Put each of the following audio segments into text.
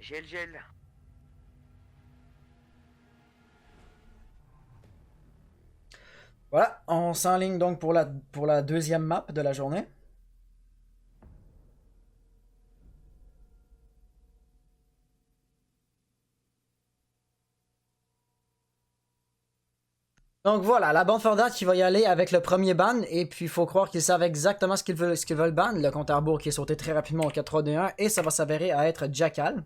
J'ai le gel. Voilà, on s'enligne donc pour la deuxième map de la journée. Donc voilà, la bande Fordat qui va y aller avec le premier ban, et puis il faut croire qu'ils savent exactement ce qu'ils veulent ban. Le compte à rebours qui est sauté très rapidement au 4-3-2-1, et ça va s'avérer à être Jackal.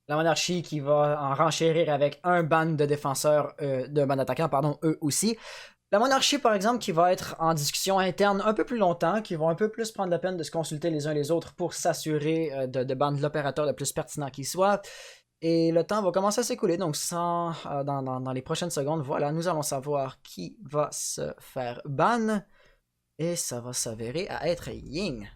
La monarchie qui va en renchérir avec un ban de défenseurs, de ban d'attaquants, pardon, eux aussi. La monarchie, par exemple, qui va être en discussion interne un peu plus longtemps, qui vont un peu plus prendre la peine de se consulter les uns les autres pour s'assurer de ban l'opérateur le plus pertinent qui soit. Et le temps va commencer à s'écouler, donc dans les prochaines secondes, voilà, nous allons savoir qui va se faire ban. Et ça va s'avérer à être Ying.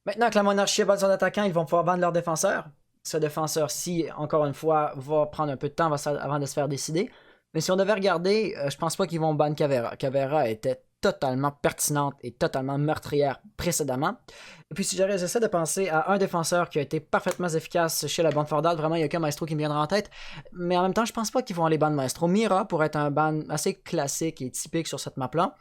Maintenant que la monarchie a ban son attaquant, ils vont pouvoir ban leur défenseur. Ce défenseur-ci, encore une fois, va prendre un peu de temps avant de se faire décider. Mais si on devait regarder, je pense pas qu'ils vont ban Caveira. Caveira était totalement pertinente et totalement meurtrière précédemment. Et puis si j'essaie de penser à un défenseur qui a été parfaitement efficace chez la bande Fordal, vraiment il n'y a qu'un Maestro qui me viendra en tête, mais en même temps je pense pas qu'ils vont aller ban Maestro. Mira pourrait être un ban assez classique et typique sur cette map-là.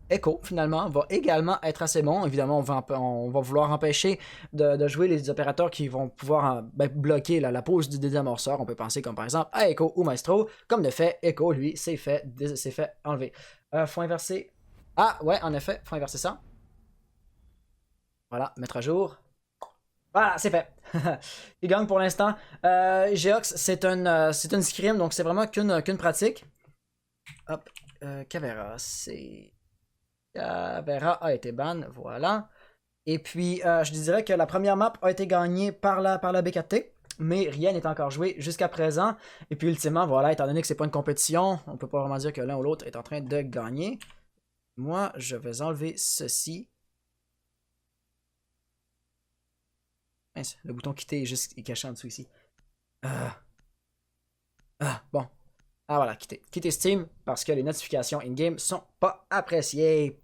Echo, finalement, va également être assez bon. Évidemment, on va vouloir empêcher de jouer les opérateurs qui vont pouvoir bloquer la pose du désamorceur. On peut penser comme par exemple à Echo ou Maestro. Comme de fait, Echo, lui, s'est fait enlever. Faut inverser. Ah, ouais, en effet, faut inverser ça. Voilà, mettre à jour. Voilà, c'est fait. Il gagne pour l'instant. Geox, c'est une scrim, donc c'est vraiment qu'une pratique. Hop, Caveira, c'est... Caveira a été ban, voilà. Et puis, je dirais que la première map a été gagnée par la B4T, mais rien n'est encore joué jusqu'à présent. Et puis, ultimement, voilà, étant donné que c'est pas une compétition, on peut pas vraiment dire que l'un ou l'autre est en train de gagner. Moi, je vais enlever ceci. Mince, le bouton quitter est caché en dessous ici. Bon. Ah voilà, quitter Steam parce que les notifications in-game sont pas appréciées.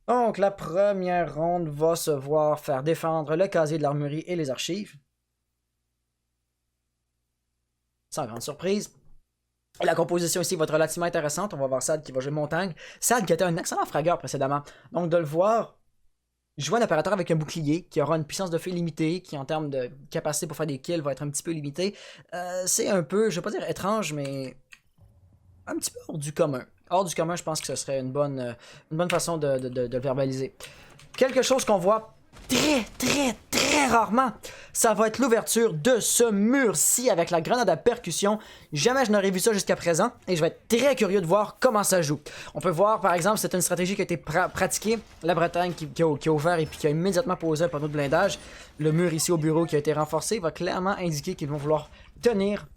Donc la première ronde va se voir faire défendre le casier de l'armurerie et les archives. Sans grande surprise. La composition ici va être relativement intéressante. On va voir Sad qui va jouer Montagne. Sad qui était un excellent fragueur précédemment. Donc de le voir jouer un opérateur avec un bouclier qui aura une puissance de feu limitée, qui en termes de capacité pour faire des kills va être un petit peu limité. C'est un peu, je vais pas dire étrange, mais un petit peu hors du commun. Hors du commun, je pense que ce serait une bonne façon de le verbaliser. Quelque chose qu'on voit très rarement, ça va être l'ouverture de ce mur-ci avec la grenade à percussion. Jamais je n'aurais vu ça jusqu'à présent et je vais être très curieux de voir comment ça joue. On peut voir par exemple, c'est une stratégie qui a été pratiquée. La Bretagne qui a ouvert et puis qui a immédiatement posé un panneau de blindage. Le mur ici au bureau qui a été renforcé va clairement indiquer qu'ils vont vouloir tenir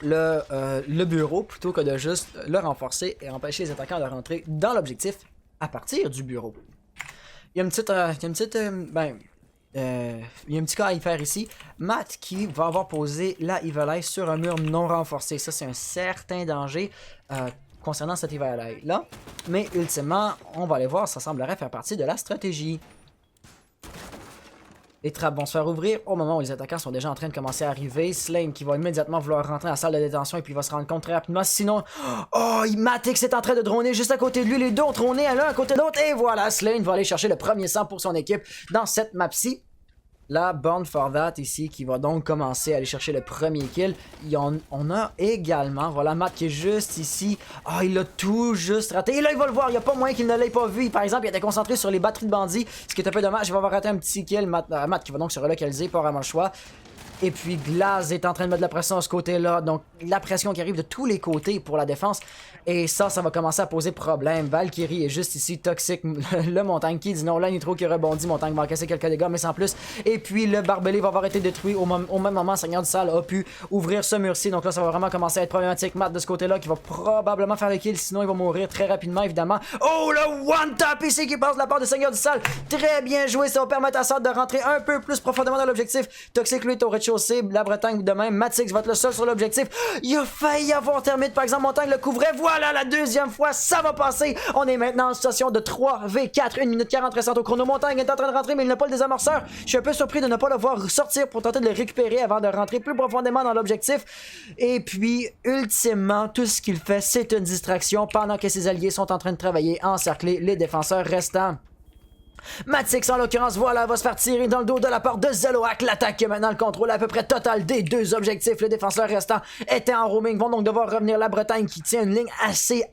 le bureau plutôt que de juste le renforcer et empêcher les attaquants de rentrer dans l'objectif à partir du bureau. Il y a un petit cas à y faire ici. Matt qui va avoir posé la Evil Eye sur un mur non renforcé. Ça, c'est un certain danger concernant cette Evil Eye là. Mais ultimement, on va aller voir, ça semblerait faire partie de la stratégie. Les trappes vont se faire ouvrir au moment où les attaquants sont déjà en train de commencer à arriver. Slane qui va immédiatement vouloir rentrer dans la salle de détention et puis il va se rendre compte très rapidement. Sinon, oh, Matix est en train de droner juste à côté de lui. Les deux ont droné l'un à côté de l'autre. Et voilà, Slane va aller chercher le premier sang pour son équipe dans cette map-ci. La Born for That ici qui va donc commencer à aller chercher le premier kill. On a également, voilà, Matt qui est juste ici. Ah, il a tout juste raté. Et là, il va le voir. Il n'y a pas moyen qu'il ne l'ait pas vu. Par exemple, il était concentré sur les batteries de bandits, ce qui est un peu dommage. Il va avoir raté un petit kill. Matt qui va donc se relocaliser, pas vraiment le choix. Et puis Glaz est en train de mettre de la pression de ce côté-là. Donc la pression qui arrive de tous les côtés pour la défense. Et ça va commencer à poser problème. Valkyrie est juste ici, toxique. Le Montagne qui dit non, là Nitro qui rebondit. Montagne va casser quelques dégâts, mais sans plus. Et puis le barbelé va avoir été détruit au même moment. Seigneur du Sale a pu ouvrir ce mur-ci. Donc là, ça va vraiment commencer à être problématique. Matt de ce côté-là qui va probablement faire le kill. Sinon, il va mourir très rapidement, évidemment. Oh, le one-tap ici qui passe de la part de Seigneur du Sale. Très bien joué. Ça va permettre à Sad de rentrer un peu plus profondément dans l'objectif. Toxique, lui, est au rez rez-de-chaussée, la Bretagne de même. Matix va être le seul sur l'objectif. Il a failli avoir terminé, par exemple, Montagne le couvrait. Voilà, la deuxième fois, ça va passer. On est maintenant en situation de 3v4, 1 minute 40 restante au chrono. Montagne est en train de rentrer, mais il n'a pas le désamorceur. Je suis un peu surpris de ne pas le voir sortir pour tenter de le récupérer avant de rentrer plus profondément dans l'objectif. Et puis, ultimement, tout ce qu'il fait, c'est une distraction pendant que ses alliés sont en train de travailler à encercler les défenseurs restants. Matix, en l'occurrence, voilà, va se faire tirer dans le dos de la part de Zeloak. L'attaque maintenant le contrôle à peu près total des deux objectifs. Les défenseurs restants étaient en roaming, vont donc devoir revenir. La Bretagne qui tient une ligne assez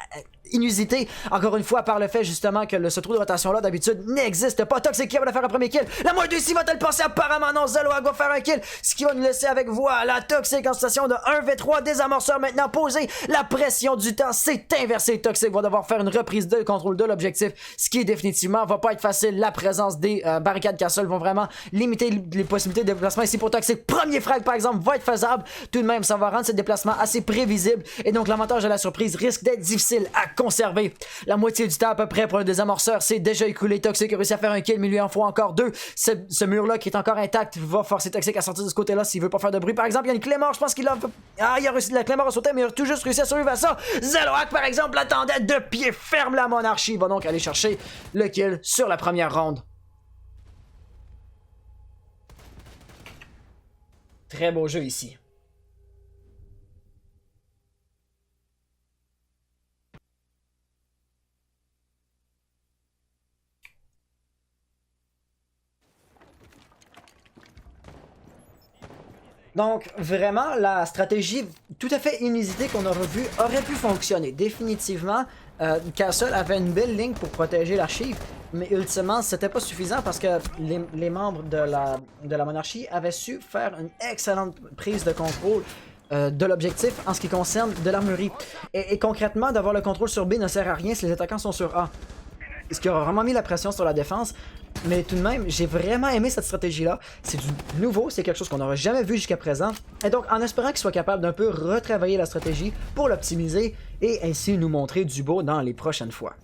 inusité, encore une fois, par le fait justement que ce trou de rotation-là, d'habitude, n'existe pas. Toxic qui va faire un premier kill. La moins ici va-t-elle passer? Apparemment non, Zeloak va faire un kill, ce qui va nous laisser avec, voilà, Toxic en situation de 1v3, désamorceur maintenant posé. La pression du temps s'est inversée. Toxic va devoir faire une reprise de contrôle de l'objectif, ce qui définitivement va pas être facile. La présence des barricades Castle vont vraiment limiter les possibilités de déplacement ici pour Toxic. Premier frag, par exemple, va être faisable. Tout de même, ça va rendre ce déplacement assez prévisible, et donc l'avantage de la surprise risque d'être difficile à conserver. La moitié du temps à peu près pour le désamorceur, c'est déjà écoulé. Toxic a réussi à faire un kill, mais il lui en faut encore deux. Ce mur-là qui est encore intact va forcer Toxic à sortir de ce côté-là s'il veut pas faire de bruit. Par exemple, il y a une clé mort, je pense qu'il a... Ah, il a réussi, la clé mort a sauté, mais il a tout juste réussi à survivre à ça. Zeloak, par exemple, attendait de pied ferme. La monarchie va donc aller chercher le kill sur la première ronde. Très beau jeu ici. Donc, vraiment, la stratégie tout à fait inusitée qu'on aura vue aurait pu fonctionner. Définitivement, Castle avait une belle ligne pour protéger l'archive, mais ultimement, c'était pas suffisant parce que les membres de la monarchie avaient su faire une excellente prise de contrôle de l'objectif en ce qui concerne de l'armurerie. Et concrètement, d'avoir le contrôle sur B ne sert à rien si les attaquants sont sur A. Ce qui aura vraiment mis la pression sur la défense. Mais tout de même, j'ai vraiment aimé cette stratégie-là. C'est du nouveau, c'est quelque chose qu'on n'aurait jamais vu jusqu'à présent. Et donc, en espérant qu'il soit capable d'un peu retravailler la stratégie pour l'optimiser et ainsi nous montrer du beau dans les prochaines fois.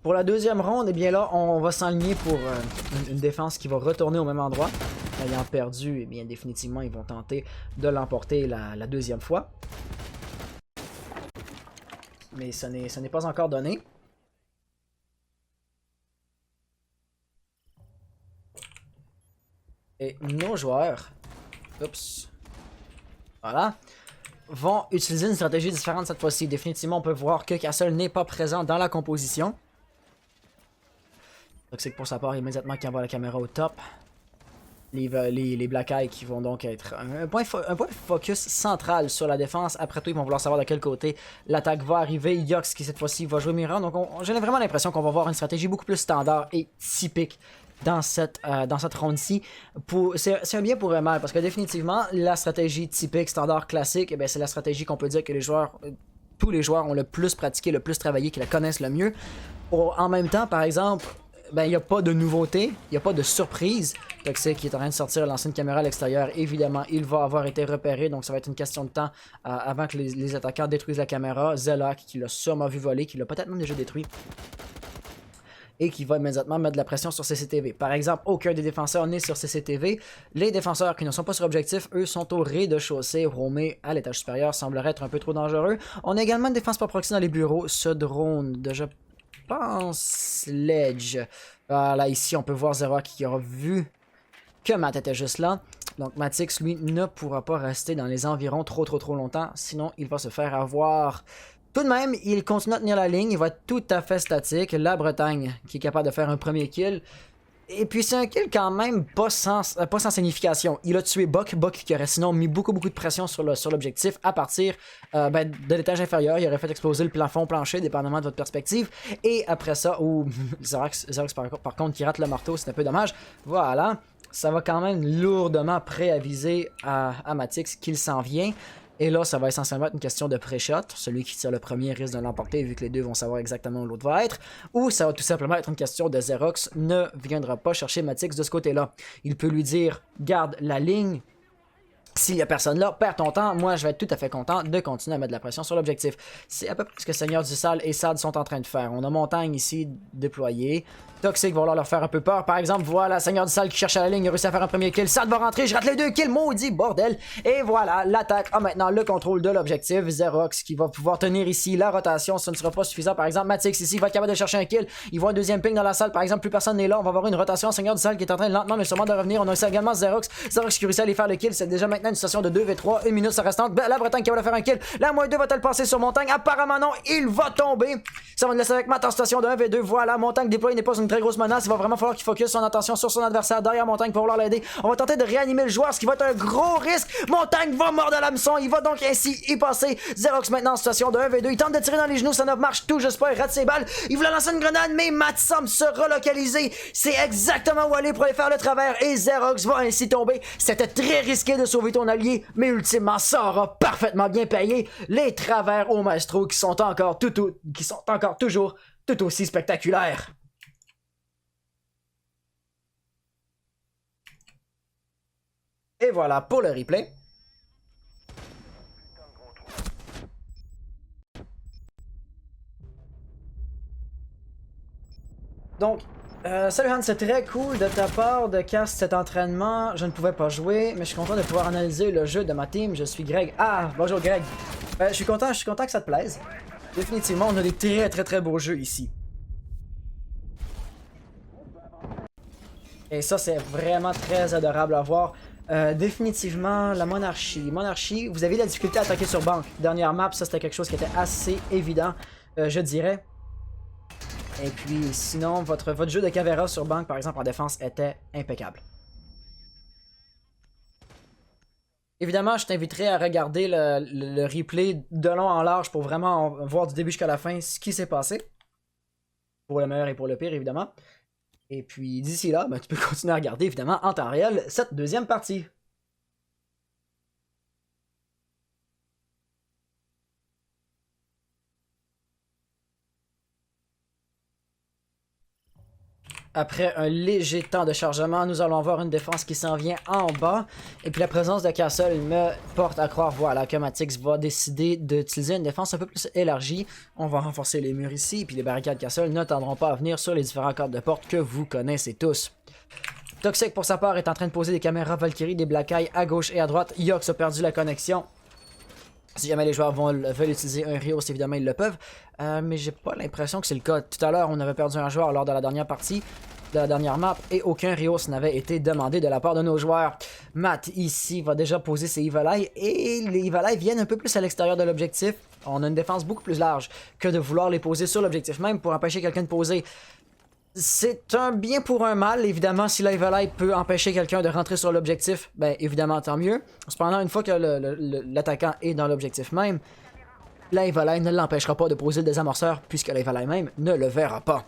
Pour la deuxième ronde, eh bien là, on va s'enligner pour une défense qui va retourner au même endroit. Ayant perdu, eh bien définitivement, ils vont tenter de l'emporter la deuxième fois. Mais ce n'est pas encore donné. Et nos joueurs, oups, voilà, vont utiliser une stratégie différente cette fois-ci. Définitivement, on peut voir que Castle n'est pas présent dans la composition. Toxic pour sa part, immédiatement qui envoie la caméra au top. Les Black Eye qui vont donc être un point focus central sur la défense. Après tout, ils vont vouloir savoir de quel côté l'attaque va arriver. Yox qui cette fois-ci va jouer Mirror. Donc j'ai vraiment l'impression qu'on va voir une stratégie beaucoup plus standard et typique dans cette ronde-ci. C'est un bien pour un mal, parce que définitivement, la stratégie typique, standard, classique, c'est la stratégie qu'on peut dire que les joueurs, tous les joueurs ont le plus pratiqué, le plus travaillé, qui la connaissent le mieux. En même temps, par exemple, il n'y a pas de nouveauté, il n'y a pas de surprise. Toxic qui est en train de sortir l'ancienne caméra à l'extérieur, évidemment, il va avoir été repéré, donc ça va être une question de temps avant que les attaquants détruisent la caméra. Zeloak qui l'a sûrement vu voler, qui l'a peut-être même déjà détruit, et qui va immédiatement mettre de la pression sur CCTV. Par exemple, aucun des défenseurs n'est sur CCTV. Les défenseurs qui ne sont pas sur objectif, eux, sont au rez-de-chaussée. Roamer à l'étage supérieur semblerait être un peu trop dangereux. On a également une défense par proxy dans les bureaux. Ce drone de, je pense, Ledge. Voilà, ici, on peut voir Zeroak qui aura vu que Matt était juste là. Donc Matix, lui, ne pourra pas rester dans les environs trop longtemps. Sinon, il va se faire avoir. Tout de même, il continue à tenir la ligne, il va être tout à fait statique. La Bretagne qui est capable de faire un premier kill. Et puis c'est un kill quand même pas sans signification. Il a tué Buck qui aurait sinon mis beaucoup de pression sur l'objectif à partir de l'étage inférieur. Il aurait fait exploser le plafond plancher, dépendamment de votre perspective. Et après ça, ou Xerox par contre qui rate le marteau, c'est un peu dommage. Voilà, ça va quand même lourdement préaviser à Matix qu'il s'en vient. Et là, ça va essentiellement être une question de pré-shot. Celui qui tire le premier risque de l'emporter, vu que les deux vont savoir exactement où l'autre va être. Ou ça va tout simplement être une question de Xerox ne viendra pas chercher Matix de ce côté-là. Il peut lui dire, garde la ligne, S'il y a personne là, perds ton temps. Moi, je vais être tout à fait content de continuer à mettre de la pression sur l'objectif. C'est à peu près ce que Seigneur du Sale et Sad sont en train de faire. On a Montagne ici déployée. Toxic va leur faire un peu peur. Par exemple, voilà, Seigneur du Sale qui cherche à la ligne, il a réussi à faire un premier kill. Sad va rentrer, je rate les 2 kills, maudit bordel. Et voilà, l'attaque a maintenant le contrôle de l'objectif. Zerox qui va pouvoir tenir ici la rotation. Ce ne sera pas suffisant. Par exemple, Matix ici va être capable de chercher un kill. Il voit un deuxième ping dans la salle. Par exemple, plus personne n'est là. On va avoir une rotation. Seigneur du Sale qui est en train lentement mais sûrement de revenir. On a aussi également Zerox. Zerox qui réussit à aller faire le kill. C'est déjà maintenant une situation de 2v3. 1 minute ça restante. La Bretagne qui va le faire un kill. La -2 va-t-elle passer sur Montagne? Apparemment non. Il va tomber. Ça va nous laisser avec Matt en situation de 1v2. Voilà, Montagne déployé n'est pas une très grosse menace. Il va vraiment falloir qu'il focus son attention sur son adversaire derrière Montagne pour vouloir l'aider. On va tenter de réanimer le joueur, ce qui va être un gros risque. Montagne va mordre à l'hameçon. Il va donc ainsi y passer. Zerox maintenant en situation de 1v2. Il tente de tirer dans les genoux. Ça ne marche tout juste pas. Il rate ses balles. Il voulait lancer une grenade, mais Matt semble se relocaliser. C'est exactement où aller pour aller faire le travers. Et Zerox va ainsi tomber. C'était très risqué de sauver ton allié, mais ultimement, ça aura parfaitement bien payé. Les travers au maestro qui sont encore toujours tout aussi spectaculaires. Et voilà pour le replay. Donc, salut Han, c'est très cool de ta part de cast cet entraînement. Je ne pouvais pas jouer, mais je suis content de pouvoir analyser le jeu de ma team. Je suis Greg. Ah, bonjour Greg. Je suis content que ça te plaise. Définitivement, on a des très beaux jeux ici. Et ça, c'est vraiment très adorable à voir. Définitivement, la monarchie. Monarchie, vous avez de la difficulté à attaquer sur banque. Dernière map, ça c'était quelque chose qui était assez évident, je dirais. Et puis, sinon, votre jeu de Caveira sur banque, par exemple, en défense, était impeccable. Évidemment, je t'inviterai à regarder le replay de long en large pour vraiment voir du début jusqu'à la fin ce qui s'est passé. Pour le meilleur et pour le pire, évidemment. Et puis, d'ici là, ben, tu peux continuer à regarder, évidemment, en temps réel, cette deuxième partie. Après un léger temps de chargement, nous allons avoir une défense qui s'en vient en bas. Et puis la présence de Castle me porte à croire, voilà, que Matix va décider d'utiliser une défense un peu plus élargie. On va renforcer les murs ici, puis les barricades Castle ne tendront pas à venir sur les différents cadres de porte que vous connaissez tous. Toxic, pour sa part, est en train de poser des caméras Valkyrie, des Black Eye à gauche et à droite. Yox a perdu la connexion. Si jamais les joueurs veulent utiliser un Rios, évidemment, ils le peuvent. Mais j'ai pas l'impression que c'est le cas. Tout à l'heure, on avait perdu un joueur lors de la dernière partie, de la dernière map, et aucun Rios n'avait été demandé de la part de nos joueurs. Matt, ici, va déjà poser ses Evil Eye, et les Evil Eye viennent un peu plus à l'extérieur de l'objectif. On a une défense beaucoup plus large que de vouloir les poser sur l'objectif même pour empêcher quelqu'un de poser. C'est un bien pour un mal, évidemment, si la Evil Eye peut empêcher quelqu'un de rentrer sur l'objectif, ben évidemment tant mieux. Cependant, une fois que l'attaquant est dans l'objectif même, la Evil Eye ne l'empêchera pas de poser le désamorceur, puisque la Evil Eye même ne le verra pas.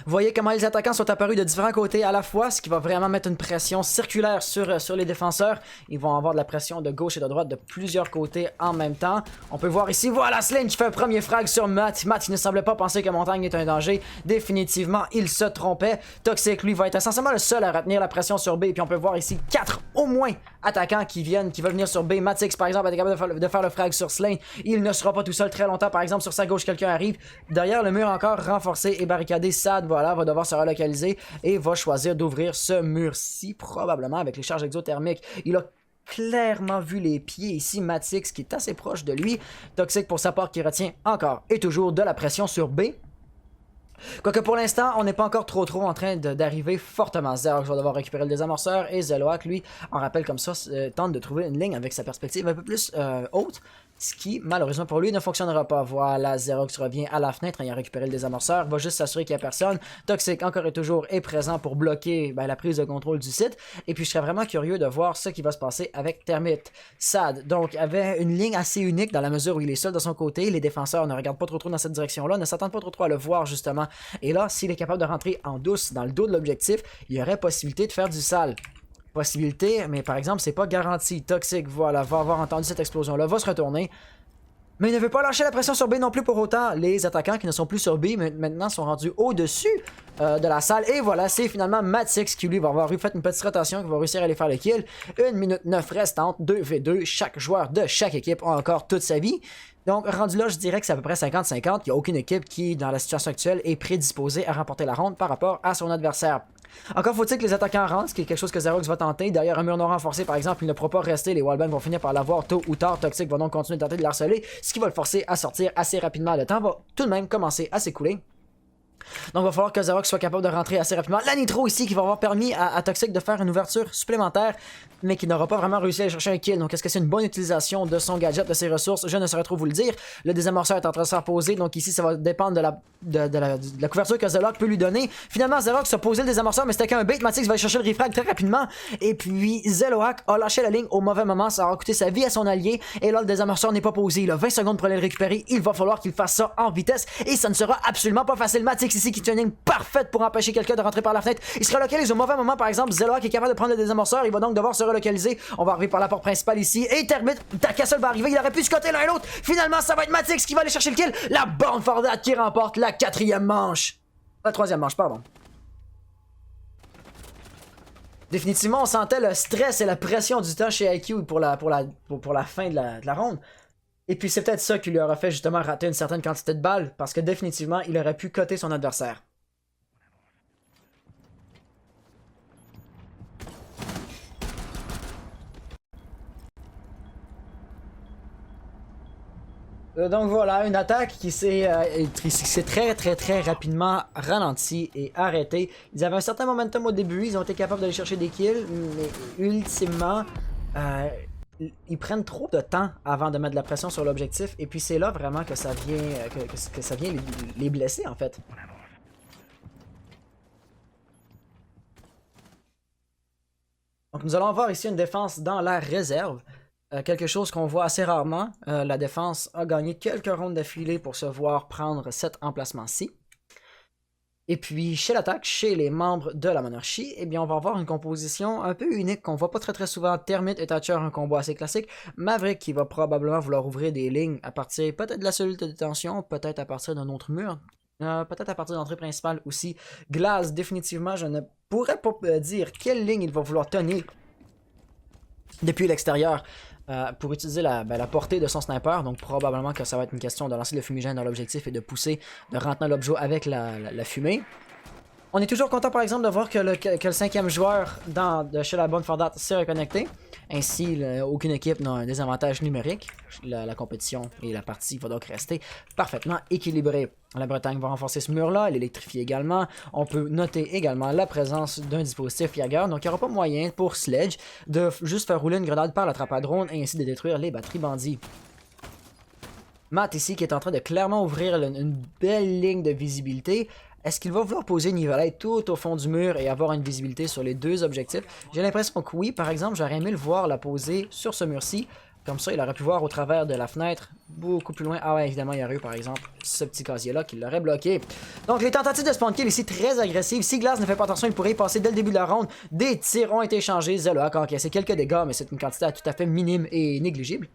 Vous voyez comment les attaquants sont apparus de différents côtés à la fois, ce qui va vraiment mettre une pression circulaire sur les défenseurs. Ils vont avoir de la pression de gauche et de droite de plusieurs côtés en même temps. On peut voir ici, voilà Slane qui fait un premier frag sur Matt. Matt, il ne semblait pas penser que Montagne est un danger. Définitivement, il se trompait. Toxic, lui, va être essentiellement le seul à retenir la pression sur B. Et puis on peut voir ici 4 au moins attaquants qui veulent venir sur B. Matix, par exemple, est capable de faire le frag sur Slane. Il ne sera pas tout seul très longtemps. Par exemple, sur sa gauche, quelqu'un arrive. Derrière le mur encore renforcé et barricadé, Sad, voilà, va devoir se relocaliser et va choisir d'ouvrir ce mur-ci, probablement avec les charges exothermiques. Il a clairement vu les pieds ici, Matix qui est assez proche de lui. Toxic pour sa part qui retient encore et toujours de la pression sur B. Quoique pour l'instant, on n'est pas encore trop en train d'arriver fortement. Zerox va devoir récupérer le désamorceur et Zeloak, lui, en rappel comme ça, tente de trouver une ligne avec sa perspective un peu plus haute. Ce qui, malheureusement pour lui, ne fonctionnera pas. Voilà, Zerox revient à la fenêtre ayant récupéré le désamorceur. Va juste s'assurer qu'il n'y a personne. Toxic, encore et toujours, est présent pour bloquer la prise de contrôle du site. Et puis, je serais vraiment curieux de voir ce qui va se passer avec Termite. Sad, donc, avait une ligne assez unique dans la mesure où il est seul de son côté. Les défenseurs ne regardent pas trop dans cette direction-là, ne s'attendent pas trop à le voir, justement. Et là, s'il est capable de rentrer en douce dans le dos de l'objectif, il y aurait possibilité de faire du sale. Possibilité, mais par exemple, c'est pas garanti. Toxic, voilà, va avoir entendu cette explosion-là, va se retourner. Mais il ne veut pas lâcher la pression sur B non plus pour autant. Les attaquants qui ne sont plus sur B maintenant sont rendus au-dessus de la salle. Et voilà, c'est finalement Matix qui lui va avoir fait une petite rotation, qui va réussir à aller faire le kill. 1 minute 9 restante, 2v2. Chaque joueur de chaque équipe a encore toute sa vie. Donc, rendu là, je dirais que c'est à peu près 50-50. Il n'y a aucune équipe qui, dans la situation actuelle, est prédisposée à remporter la ronde par rapport à son adversaire. Encore faut-il que les attaquants rentrent, ce qui est quelque chose que Xerox va tenter. Derrière un mur non renforcé, par exemple, il ne pourra pas rester. Les wallbangs vont finir par l'avoir tôt ou tard. Toxic va donc continuer de tenter de l'harceler, ce qui va le forcer à sortir assez rapidement. Le temps va tout de même commencer à s'écouler. Donc il va falloir que Xerox soit capable de rentrer assez rapidement. La nitro ici qui va avoir permis à Toxic de faire une ouverture supplémentaire, mais qui n'aura pas vraiment réussi à aller chercher un kill. Donc est-ce que c'est une bonne utilisation de son gadget, de ses ressources? Je ne saurais trop vous le dire. Le désamorceur est en train de se faire poser, donc ici ça va dépendre de la couverture que Xerox peut lui donner. Finalement Xerox a posé le désamorceur, mais c'était qu'un bait. Matix va aller chercher le refrag très rapidement. Et puis Zeloak a lâché la ligne au mauvais moment, ça aura coûté sa vie à son allié. Et là le désamorceur n'est pas posé, il a 20 secondes pour aller le récupérer. Il va falloir qu'il fasse ça en vitesse, et ça ne sera absolument pas facile. Matix ici qui tient une ligne parfaite pour empêcher quelqu'un de rentrer par la fenêtre. Il se relocalise au mauvais moment, par exemple. Zeloak est capable de prendre le désamorceur, il va donc devoir se relocaliser. On va arriver par la porte principale ici. Et Termite, Castle va arriver, il aurait pu se coter l'un et l'autre. Finalement, ça va être Matix qui va aller chercher le kill. La Born for That qui remporte la 4e manche. La 3e manche, pardon. Définitivement, on sentait le stress et la pression du temps chez IQ pour la fin de la ronde. Et puis c'est peut-être ça qui lui aura fait justement rater une certaine quantité de balles, parce que définitivement, il aurait pu coter son adversaire. Donc voilà, une attaque qui s'est très rapidement ralentie et arrêtée. Ils avaient un certain momentum au début, ils ont été capables d'aller chercher des kills, mais ultimement, ils prennent trop de temps avant de mettre de la pression sur l'objectif, et puis c'est là vraiment que ça vient, que ça vient les blesser en fait. Donc nous allons voir ici une défense dans la réserve. Quelque chose qu'on voit assez rarement. La défense a gagné quelques rondes d'affilée pour se voir prendre cet emplacement-ci. Et puis, chez l'attaque, chez les membres de la monarchie, eh bien, on va avoir une composition un peu unique qu'on voit pas très souvent. Termite et Thatcher, un combo assez classique. Maverick qui va probablement vouloir ouvrir des lignes à partir peut-être de la cellule de détention, peut-être à partir d'un autre mur. Peut-être à partir de l'entrée principale aussi. Glass, définitivement, je ne pourrais pas dire quelle ligne il va vouloir tenir depuis l'extérieur. Pour utiliser la portée de son sniper, donc probablement que ça va être une question de lancer le fumigène dans l'objectif et de pousser, de rentrer dans l'objet avec la fumée. On est toujours content par exemple de voir que le 5e joueur de chez la Born for That s'est reconnecté. Ainsi, aucune équipe n'a un désavantage numérique. La compétition et la partie va donc rester parfaitement équilibrée. La Bretagne va renforcer ce mur-là, elle électrifie également. On peut noter également la présence d'un dispositif Jagger, donc il n'y aura pas moyen pour Sledge de juste faire rouler une grenade par la trappe à drone et ainsi de détruire les batteries bandits. Matt ici qui est en train de clairement ouvrir une belle ligne de visibilité. Est-ce qu'il va vouloir poser une nivelette tout au fond du mur et avoir une visibilité sur les deux objectifs? J'ai l'impression que oui. Par exemple, j'aurais aimé le voir la poser sur ce mur-ci. Comme ça, il aurait pu voir au travers de la fenêtre beaucoup plus loin. Ah ouais, évidemment, il y aurait eu par exemple ce petit casier-là qui l'aurait bloqué. Donc les tentatives de spawn kill ici très agressives. Si Glass ne fait pas attention, il pourrait y passer dès le début de la ronde. Des tirs ont été échangés. Zeloak a encaissé quelques dégâts, mais c'est une quantité tout à fait minime et négligible.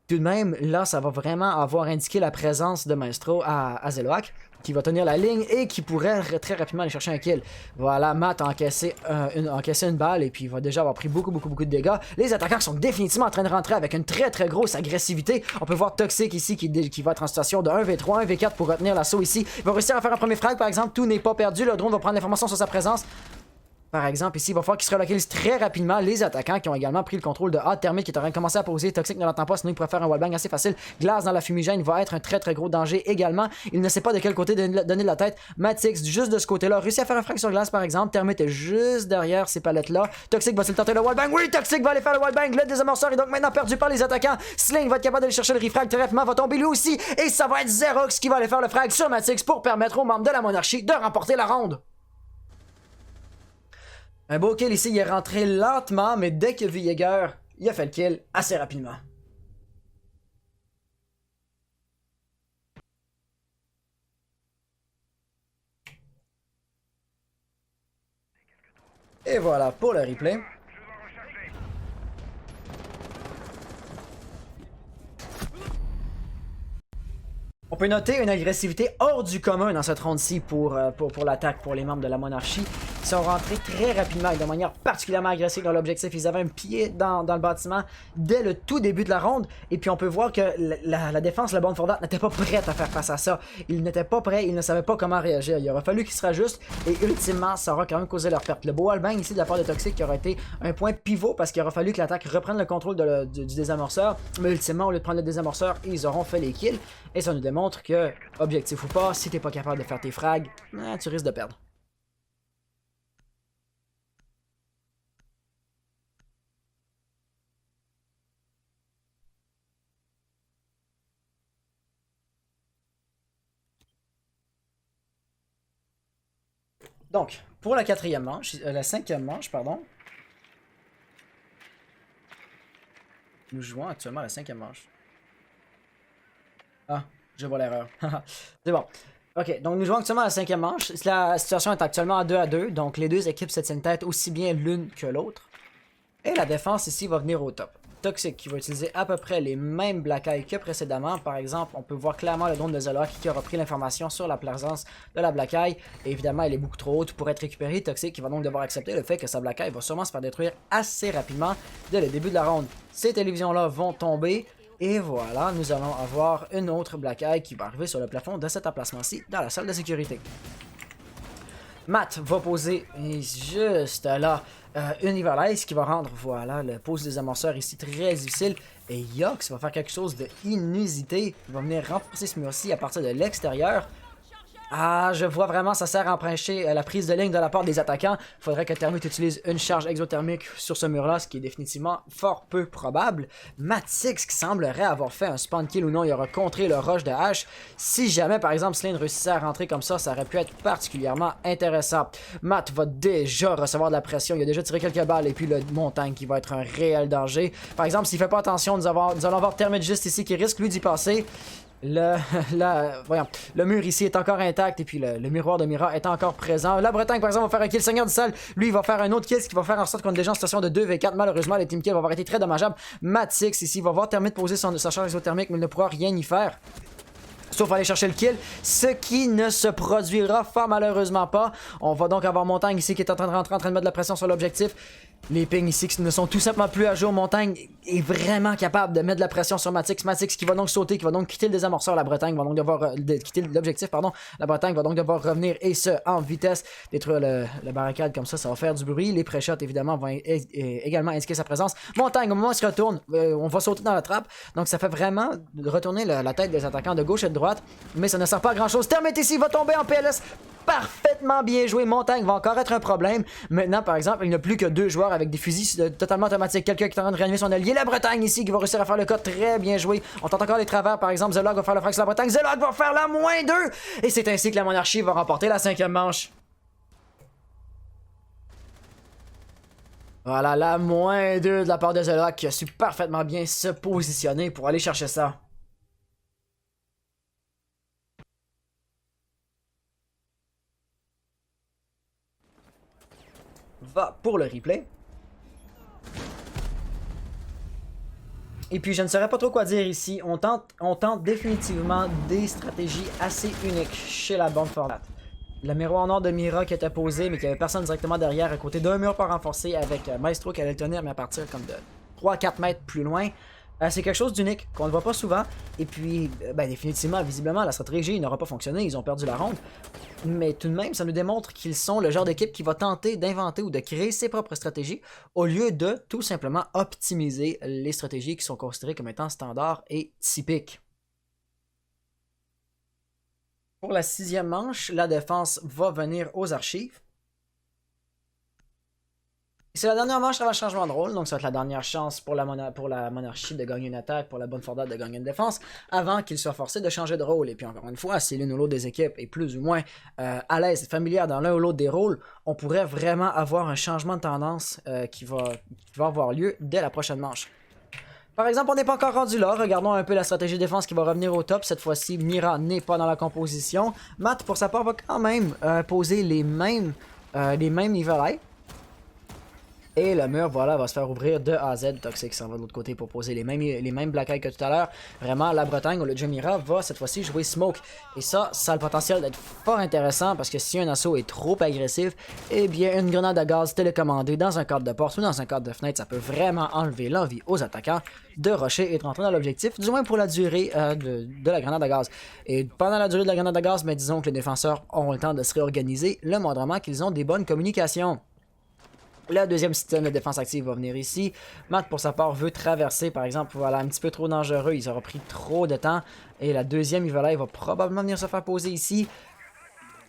Tout de même, là, ça va vraiment avoir indiqué la présence de Maestro à Zeloak, qui va tenir la ligne et qui pourrait très rapidement aller chercher un kill. Voilà, Matt a encaissé une balle et puis il va déjà avoir pris beaucoup de dégâts. Les attaquants sont définitivement en train de rentrer avec une très grosse agressivité. On peut voir Toxic ici qui va être en situation de 1v3, 1v4 pour retenir l'assaut ici. Il va réussir à faire un premier frag par exemple, tout n'est pas perdu. Le drone va prendre l'information sur sa présence. Par exemple, ici, il va falloir qu'il se relocalise très rapidement. Les attaquants qui ont également pris le contrôle de A. Termite qui est en train de commencer à poser. Toxic ne l'entend pas, sinon il pourrait faire un wallbang assez facile. Glass dans la fumigène va être un très gros danger également. Il ne sait pas de quel côté donner de la tête. Matix, juste de ce côté-là, réussit à faire un frag sur Glass par exemple. Termite est juste derrière ces palettes-là. Toxic va-t-il tenter le wallbang? Oui, Toxic va aller faire le wallbang. Le désamorceur est donc maintenant perdu par les attaquants. Sling va être capable d'aller chercher le refrag très rapidement, va tomber lui aussi. Et ça va être Xerox qui va aller faire le frag sur Matix pour permettre aux membres de la monarchie de remporter la ronde. Un beau kill ici, il est rentré lentement, mais dès qu'il a vu Jaeger, il a fait le kill assez rapidement. Et voilà pour le replay. On peut noter une agressivité hors du commun dans cette ronde-ci pour l'attaque, pour les membres de la monarchie. Ils sont rentrés très rapidement et de manière particulièrement agressive dans l'objectif. Ils avaient un pied dans le bâtiment dès le tout début de la ronde. Et puis on peut voir que la défense, la bande Fordat, n'était pas prête à faire face à ça. Ils n'étaient pas prêts, ils ne savaient pas comment réagir. Il aurait fallu qu'ils se rajustent et ultimement, ça aura quand même causé leur perte. Le beau wallbang ici de la part de Toxic qui aurait été un point pivot parce qu'il aurait fallu que l'attaque reprenne le contrôle du désamorceur. Mais ultimement, au lieu de prendre le désamorceur, ils auront fait les kills. Et ça nous démontre que, objectif ou pas, si t'es pas capable de faire tes frags, tu risques de perdre. Donc, pour la quatrième manche, la cinquième manche, pardon. Nous jouons actuellement à la cinquième manche. Ah, je vois l'erreur. C'est bon. Ok, donc nous jouons actuellement à la cinquième manche. La situation est actuellement à 2-2, donc les deux équipes se tiennent tête aussi bien l'une que l'autre. Et la défense ici va venir au top. Toxic qui va utiliser à peu près les mêmes Black Eye que précédemment. Par exemple, on peut voir clairement le drone de Zolok qui aura pris l'information sur la présence de la Black Eye. Et évidemment, elle est beaucoup trop haute pour être récupérée. Toxic qui va donc devoir accepter le fait que sa Black Eye va sûrement se faire détruire assez rapidement dès le début de la ronde. Ces télévisions-là vont tomber. Et voilà, nous allons avoir une autre Black Eye qui va arriver sur le plafond de cet emplacement-ci dans la salle de sécurité. Matt va poser juste là une Evil Ice qui va rendre, voilà, le pose des amorceurs ici très difficile. Et Yox va faire quelque chose de inusité. Il va venir renforcer ce mur-ci à partir de l'extérieur. Ah, je vois vraiment, ça sert à empêcher la prise de ligne de la part des attaquants. Il faudrait que Thermite utilise une charge exothermique sur ce mur-là, ce qui est définitivement fort peu probable. Matix, qui semblerait avoir fait un spawn kill ou non, il aura contré le rush de H. Si jamais, par exemple, Slane réussissait à rentrer comme ça aurait pu être particulièrement intéressant. Matt va déjà recevoir de la pression, il a déjà tiré quelques balles, et puis le montagne qui va être un réel danger. Par exemple, s'il fait pas attention, nous allons avoir Thermite juste ici qui risque lui d'y passer. Le mur ici est encore intact et puis le miroir de Mira est encore présent. La Bretagne par exemple va faire un kill. Seigneur du Sel, lui il va faire un autre kill, ce qui va faire en sorte qu'on est déjà en situation de 2v4. Malheureusement les team kills vont avoir été très dommageables. Matix ici va voir Thermite poser sa charge exothermique mais il ne pourra rien y faire. Sauf aller chercher le kill, ce qui ne se produira fort malheureusement pas. On va donc avoir Montagne ici qui est en train de rentrer, en train de mettre de la pression sur l'objectif. Les pings ici qui ne sont tout simplement plus à jour. Montagne est vraiment capable de mettre de la pression sur Matix. Matix qui va donc sauter, qui va donc quitter le désamorceur. La Bretagne va donc devoir quitter l'objectif, pardon. La Bretagne va donc devoir revenir et ce en vitesse. Détruire le barricade comme ça va faire du bruit. Les pré-shots évidemment vont également indiquer sa présence. Montagne, au moment où il se retourne, on va sauter dans la trappe. Donc ça fait vraiment retourner la tête des attaquants de gauche et de droite. Mais ça ne sert pas à grand chose. Thermite ici va tomber en PLS. Parfaitement bien joué. Montagne va encore être un problème. Maintenant, par exemple, il n'y a plus que 2 joueurs avec des fusils totalement automatiques. Quelqu'un qui est en train de réanimer son allié. La Bretagne ici qui va réussir à faire le cut. Très bien joué. On tente encore les travers. Par exemple, Zolok va faire le frag sur la Bretagne. Zolok va faire la -2. Et c'est ainsi que la monarchie va remporter la 5e manche. Voilà, la -2 de la part de Zolok qui a su parfaitement bien se positionner pour aller chercher ça. Va pour le replay. Et puis je ne saurais pas trop quoi dire ici. On tente définitivement des stratégies assez uniques chez la bande Fordat. Le miroir nord de Mira qui était posé mais qui avait personne directement derrière à côté d'un mur pas renforcé avec Maestro qui allait le tenir mais à partir comme de 3-4 mètres plus loin. C'est quelque chose d'unique qu'on ne voit pas souvent. Et puis, définitivement, visiblement, la stratégie n'aura pas fonctionné. Ils ont perdu la ronde. Mais tout de même, ça nous démontre qu'ils sont le genre d'équipe qui va tenter d'inventer ou de créer ses propres stratégies au lieu de tout simplement optimiser les stratégies qui sont considérées comme étant standards et typiques. Pour la 6e manche, la défense va venir aux archives. C'est la dernière manche avant le changement de rôle, donc ça va être la dernière chance pour la monarchie de gagner une attaque, pour la bonne Fordat de gagner une défense, avant qu'il soit forcé de changer de rôle. Et puis encore une fois, si l'une ou l'autre des équipes est plus ou moins à l'aise, familière dans l'un ou l'autre des rôles, on pourrait vraiment avoir un changement de tendance qui va avoir lieu dès la prochaine manche. Par exemple, on n'est pas encore rendu là. Regardons un peu la stratégie de défense qui va revenir au top. Cette fois-ci, Mira n'est pas dans la composition. Matt, pour sa part, va quand même poser les mêmes Evil Eye. Et le mur, voilà, va se faire ouvrir de A à Z. Toxic s'en va de l'autre côté pour poser les mêmes Black Eye que tout à l'heure. Vraiment, la Bretagne, ou le Jamira, va cette fois-ci jouer Smoke. Et ça a le potentiel d'être fort intéressant parce que si un assaut est trop agressif, eh bien, une grenade à gaz télécommandée dans un cadre de porte ou dans un cadre de fenêtre, ça peut vraiment enlever l'envie aux attaquants de rusher et de rentrer dans l'objectif, du moins pour la durée de la grenade à gaz. Et pendant la durée de la grenade à gaz, mais disons que les défenseurs auront le temps de se réorganiser, le moindrement qu'ils ont des bonnes communications. Le deuxième système de défense active va venir ici. Matt, pour sa part, veut traverser, par exemple, voilà, un petit peu trop dangereux. Il aura pris trop de temps. Et la deuxième Evileye va probablement venir se faire poser ici.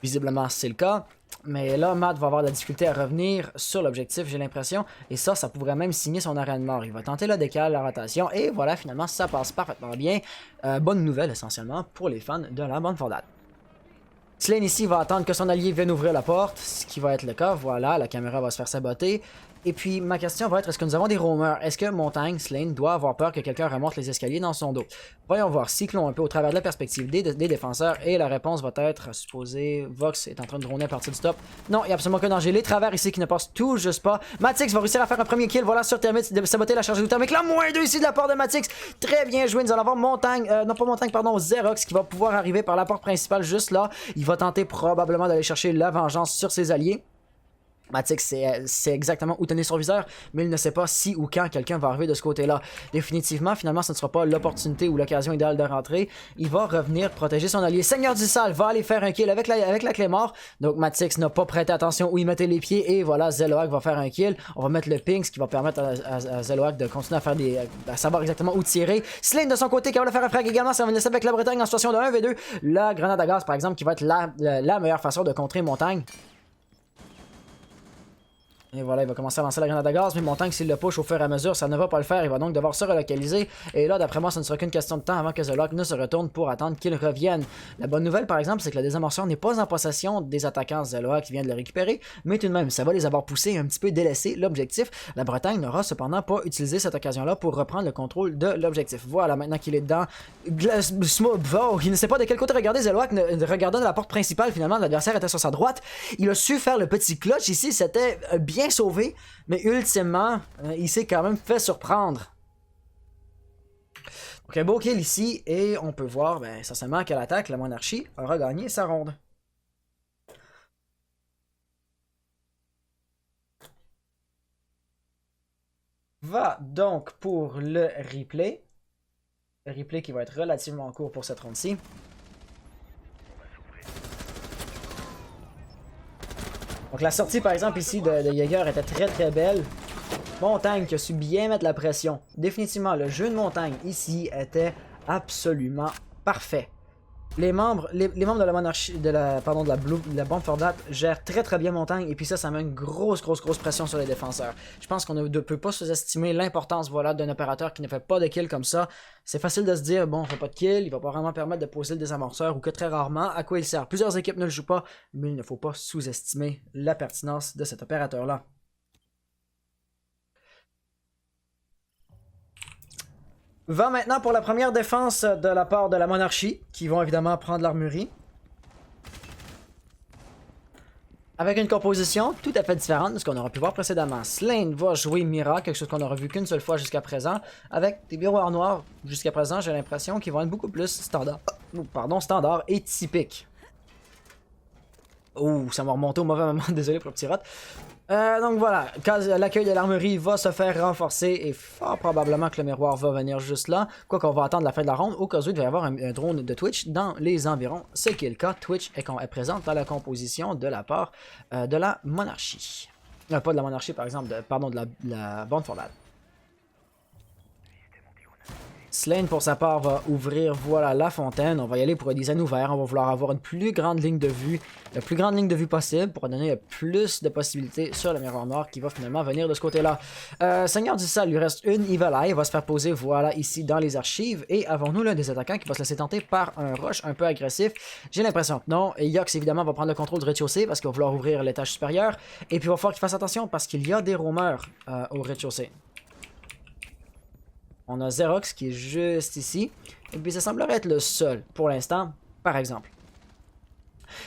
Visiblement, c'est le cas. Mais là, Matt va avoir de la difficulté à revenir sur l'objectif, j'ai l'impression. Et ça pourrait même signer son arrêt de mort. Il va tenter le décal, la rotation. Et voilà, finalement, ça passe parfaitement bien. Bonne nouvelle, essentiellement, pour les fans de la bande Fordade. Slane ici va attendre que son allié vienne ouvrir la porte, ce qui va être le cas. Voilà, la caméra va se faire saboter. Et puis, ma question va être, est-ce que nous avons des roamers? Est-ce que Montagne, Slane, doit avoir peur que quelqu'un remonte les escaliers dans son dos? Voyons voir, cyclons un peu au travers de la perspective des défenseurs. Et la réponse va être, supposée, Vox est en train de droner à partir du stop. Non, il n'y a absolument aucun danger. Les travers ici qui ne passent tout juste pas. Matix va réussir à faire un premier kill. Voilà, sur Thermite, de saboter la charge de avec la moins 2 ici de la part de Matix. Très bien joué. Nous allons avoir Montagne, non pas Montagne, pardon, Xerox qui va pouvoir arriver par la porte principale juste là. Il va tenter probablement d'aller chercher la vengeance sur ses alliés. Matix c'est exactement où tenir son viseur, mais il ne sait pas si ou quand quelqu'un va arriver de ce côté-là. Définitivement, finalement, ce ne sera pas l'opportunité ou l'occasion idéale de rentrer. Il va revenir protéger son allié. Seigneur du Sale va aller faire un kill avec la clé mort. Donc Matix n'a pas prêté attention où il mettait les pieds. Et voilà, Zeloak va faire un kill. On va mettre le ping, ce qui va permettre à Zeloak de continuer à faire à savoir exactement où tirer. Slane de son côté, capable de faire un frag également. Ça va laisser avec la Bretagne en situation de 1v2. La grenade à gaz, par exemple, qui va être la meilleure façon de contrer Montagne. Et voilà, il va commencer à lancer la grenade à gaz, mais Montagne, s'il le push au fur et à mesure, ça ne va pas le faire. Il va donc devoir se relocaliser. Et là, d'après moi, ce ne sera qu'une question de temps avant que Zeloak ne se retourne pour attendre qu'il revienne. La bonne nouvelle, par exemple, c'est que le désamorceur n'est pas en possession des attaquants Zeloak qui vient de le récupérer, mais tout de même, ça va les avoir poussés et un petit peu délaissé l'objectif. La Bretagne n'aura cependant pas utilisé cette occasion-là pour reprendre le contrôle de l'objectif. Voilà, maintenant qu'il est dedans, il ne sait pas de quel côté regarder. Zeloak, regardant la porte principale, finalement, l'adversaire était sur sa droite. Il a su faire le petit clutch ici, c'était bien sauvé, mais ultimement, il s'est quand même fait surprendre. Donc un beau kill ici, et on peut voir, essentiellement, qu'à l'attaque, la monarchie aura gagné sa ronde. Va donc pour le replay. Le replay qui va être relativement court pour cette ronde-ci. Donc la sortie par exemple ici de Jaeger était très belle. Montagne qui a su bien mettre la pression. Définitivement le jeu de Montagne ici était absolument parfait. Les membres de la monarchie, de la bande Fordade gèrent très bien Montagne et puis ça met une grosse pression sur les défenseurs. Je pense qu'on ne peut pas sous-estimer l'importance voilà, d'un opérateur qui ne fait pas de kill comme ça. C'est facile de se dire bon on fait pas de kill, il va pas vraiment permettre de poser le désamorceur ou que très rarement à quoi il sert. Plusieurs équipes ne le jouent pas, mais il ne faut pas sous-estimer la pertinence de cet opérateur-là. Va maintenant pour la première défense de la part de la monarchie, qui vont évidemment prendre l'armurerie. Avec une composition tout à fait différente de ce qu'on aura pu voir précédemment. Slane va jouer Mira, quelque chose qu'on n'aura vu qu'une seule fois jusqu'à présent, avec des miroirs noirs. Jusqu'à présent, j'ai l'impression qu'ils vont être beaucoup plus standard et typiques. Oh, ça m'a remonté au mauvais moment, désolé pour le petit rot. Donc voilà, l'accueil de l'armurerie va se faire renforcer et fort probablement que le miroir va venir juste là. Quoi qu'on va attendre la fin de la ronde, au cas où il va y avoir un drone de Twitch dans les environs. Ce qui est le cas, Twitch est présente dans la composition de la part de la monarchie. Pas de la monarchie par exemple, de la bande Fordade. Slane pour sa part va ouvrir voilà la fontaine, on va y aller pour un design ouvert, on va vouloir avoir une plus grande ligne de vue, la plus grande ligne de vue possible pour donner le plus de possibilités sur le miroir noir qui va finalement venir de ce côté-là. Seigneur du Sale, lui reste une Evil Eye, va se faire poser voilà ici dans les archives et avons-nous l'un des attaquants qui va se laisser tenter par un rush un peu agressif? J'ai l'impression que non, et Yox évidemment va prendre le contrôle du rez-de-chaussée parce qu'il va vouloir ouvrir l'étage supérieur et puis il va falloir qu'il fasse attention parce qu'il y a des roamers au rez-de-chaussée. On a Xerox qui est juste ici. Et puis ça semblerait être le seul pour l'instant, par exemple.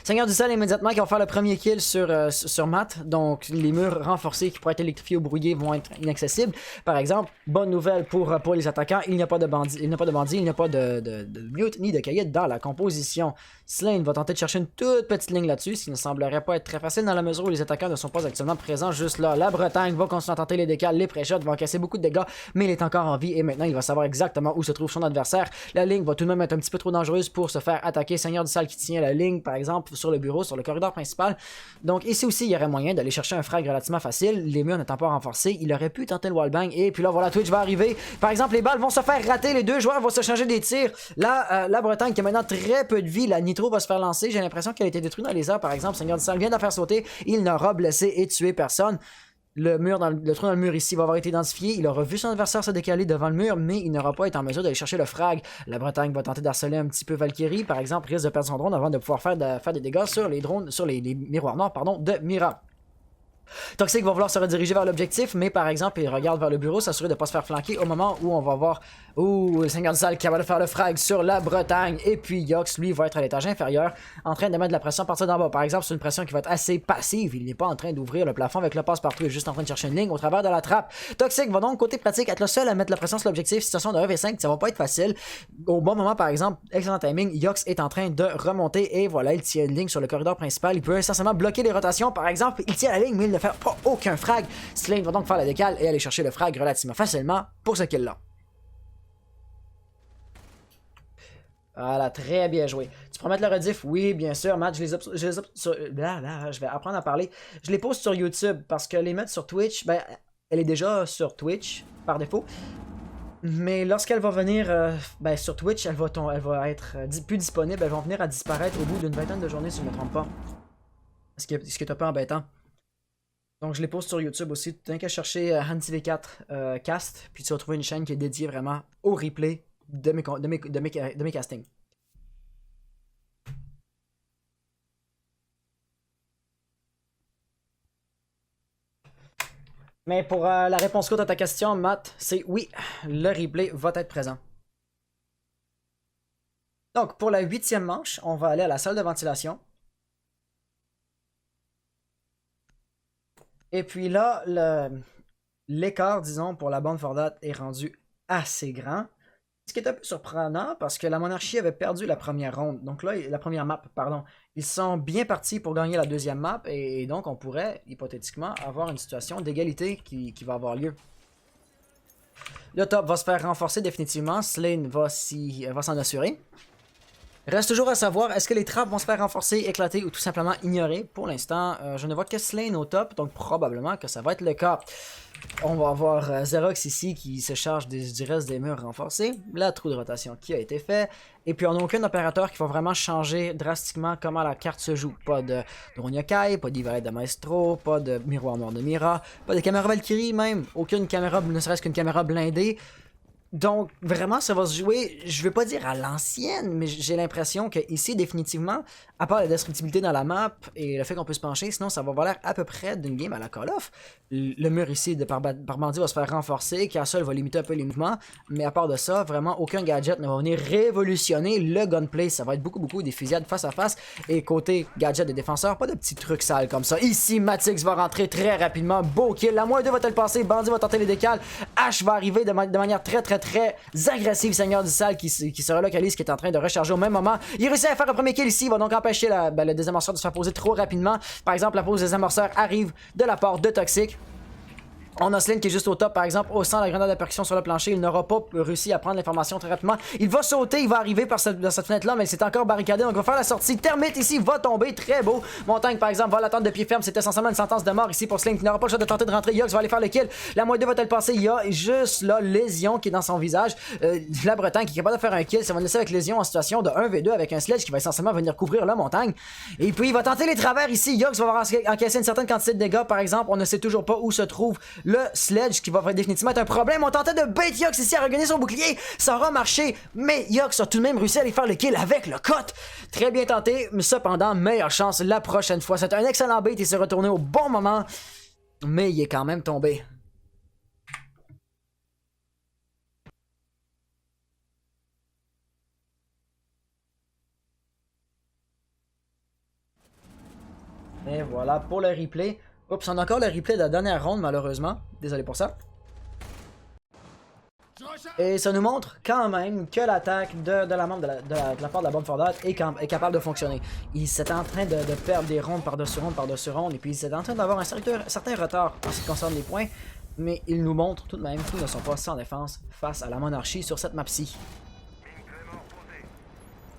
Seigneur du Sel immédiatement qui va faire le premier kill sur Matt. Donc les murs renforcés qui pourraient être électrifiés ou brouillés vont être inaccessibles. Par exemple, bonne nouvelle pour les attaquants, il n'y a pas de bandits, il n'y a pas de mute ni de caïd dans la composition. Slane va tenter de chercher une toute petite ligne là-dessus, ce qui ne semblerait pas être très facile dans la mesure où les attaquants ne sont pas actuellement présents juste là. La Bretagne va continuer à tenter les décals, les pré-shots vont casser beaucoup de dégâts, mais il est encore en vie et maintenant il va savoir exactement où se trouve son adversaire. La ligne va tout de même être un petit peu trop dangereuse pour se faire attaquer. Seigneur du Sel qui tient la ligne, par exemple, sur le bureau, sur le corridor principal. Donc ici aussi, il y aurait moyen d'aller chercher un frag relativement facile. Les murs n'étant pas renforcés, il aurait pu tenter le wallbang. Et puis là, voilà, Twitch va arriver. Par exemple, les balles vont se faire rater. Les deux joueurs vont se changer des tirs. Là, la Bretagne qui a maintenant très peu de vie. La Nitro va se faire lancer. J'ai l'impression qu'elle a été détruite dans les airs, par exemple. Seigneur du Sel vient de la faire sauter. Il n'aura blessé et tué personne. Le trou dans le mur ici va avoir été identifié. Il aura vu son adversaire se décaler devant le mur, mais il n'aura pas été en mesure d'aller chercher le frag. La Bretagne va tenter d'harceler un petit peu Valkyrie, par exemple, risque de perdre son drone avant de pouvoir faire des dégâts sur les drones, sur les miroirs noirs, pardon, de Mira. Toxic va vouloir se rediriger vers l'objectif, mais par exemple, il regarde vers le bureau, s'assurer de ne pas se faire flanquer au moment où on va voir le Seigneur du Sel qui va de faire le frag sur la Bretagne. Et puis Yox, lui, va être à l'étage inférieur, en train de mettre de la pression à partir d'en bas. Par exemple, c'est une pression qui va être assez passive. Il n'est pas en train d'ouvrir le plafond avec le passe-partout, il est juste en train de chercher une ligne au travers de la trappe. Toxic va donc, côté pratique, être le seul à mettre la pression sur l'objectif. Situation de 1v5, ça va pas être facile. Au bon moment, par exemple, excellent timing, Yox est en train de remonter et voilà, il tient une ligne sur le corridor principal. Il peut essentiellement bloquer les rotations. Par exemple, il tient la ligne, mais il ne fait pas aucun frag. Slane va donc faire la décale et aller chercher le frag relativement facilement pour ce kill-là. Voilà, très bien joué. Tu peux mettre le rediff? Oui, bien sûr, Matt, je vais apprendre à parler. Je les pose sur YouTube parce que les mettre sur Twitch, ben, elle est déjà sur Twitch par défaut. Mais lorsqu'elle va venir sur Twitch, elle va être plus disponible. Elles vont venir à disparaître au bout d'une vingtaine de journées, si je ne me trompe pas. Ce qui est un peu embêtant. Donc je les pose sur YouTube aussi. Tu n'as qu'à chercher HanTV4 Cast, puis tu vas trouver une chaîne qui est dédiée vraiment au replay de mes castings. Mais pour la réponse courte à ta question, Matt, c'est oui, le replay va être présent. Donc pour la 8e manche, on va aller à la salle de ventilation. Et puis là, l'écart, disons, pour la bande Fordat est rendu assez grand. Ce qui est un peu surprenant parce que la monarchie avait perdu la première ronde. Donc là, la première map, pardon. Ils sont bien partis pour gagner la deuxième map et donc on pourrait, hypothétiquement, avoir une situation d'égalité qui va avoir lieu. Le top va se faire renforcer définitivement. Slane va s'en assurer. Reste toujours à savoir, est-ce que les trappes vont se faire renforcer, éclater ou tout simplement ignorer? Pour l'instant, je ne vois que Slane au top, donc probablement que ça va être le cas. On va avoir Xerox ici qui se charge du reste des murs renforcés, la trou de rotation qui a été fait, et puis on n'a aucun opérateur qui va vraiment changer drastiquement comment la carte se joue. Pas de drone yokai, pas d'Ivalet de Maestro, pas de miroir noir de Mira, pas de caméra Valkyrie même, aucune caméra, ne serait-ce qu'une caméra blindée. Donc, vraiment, ça va se jouer, je vais pas dire à l'ancienne, mais j'ai l'impression que ici, définitivement, à part la destructibilité dans la map et le fait qu'on peut se pencher, sinon ça va avoir l'air à peu près d'une game à la Call of. Le mur ici par bandit va se faire renforcer, Castle va limiter un peu les mouvements, mais à part de ça, vraiment aucun gadget ne va venir révolutionner le gunplay. Ça va être beaucoup des fusillades face à face. Et côté gadget des défenseurs, pas de petits trucs sales comme ça. Ici, Matix va rentrer très rapidement, beau kill. La -2 va-t-elle passer, Bandit va tenter les décales, H va arriver de manière très agressive. Seigneur du Sel qui se relocalise, qui est en train de recharger au même moment. Il réussit à faire un premier kill ici, il va donc empêcher le désamorceur de se faire poser trop rapidement. Par exemple, la pose des désamorceur arrive de la part de Toxic. On a Slane qui est juste au top, par exemple, au centre de la grenade de percussion sur le plancher. Il n'aura pas réussi à prendre l'information très rapidement. Il va sauter, il va arriver dans cette fenêtre-là, mais c'est encore barricadé. Donc, il va faire la sortie. Termite ici, va tomber. Très beau. Montagne, par exemple, va l'attendre de pied ferme. C'est essentiellement une sentence de mort ici pour Slane qui n'aura pas le choix de tenter de rentrer. Yox va aller faire le kill. La -2 va-t-elle passer? Il y a juste là Lésion qui est dans son visage. La Bretagne qui est capable de faire un kill. Ça va nous laisser avec Lésion en situation de 1v2 avec un sledge qui va essentiellement venir couvrir la montagne. Et puis, il va tenter les travers ici. Yox va avoir encaissé une certaine quantité de dégâts, par exemple. On ne sait toujours pas où se trouve le sledge qui va définitivement être un problème. On tentait de bait Yox ici à regagner son bouclier. Ça aura marché, mais Yox a tout de même réussi à aller faire le kill avec le cut. Très bien tenté, mais cependant, meilleure chance la prochaine fois. C'est un excellent bait, il s'est retourné au bon moment, mais il est quand même tombé. Et voilà pour le replay. Oups, on a encore le replay de la dernière ronde, malheureusement. Désolé pour ça. Et ça nous montre quand même que l'attaque de la membre de la part de la bombe Fordate est capable de fonctionner. Il s'est en train de perdre des rondes par-dessus rondes par-dessus rondes, et puis il s'est en train d'avoir un certain retard en ce qui concerne les points, mais il nous montre tout de même qu'ils ne sont pas sans défense face à la monarchie sur cette map-ci.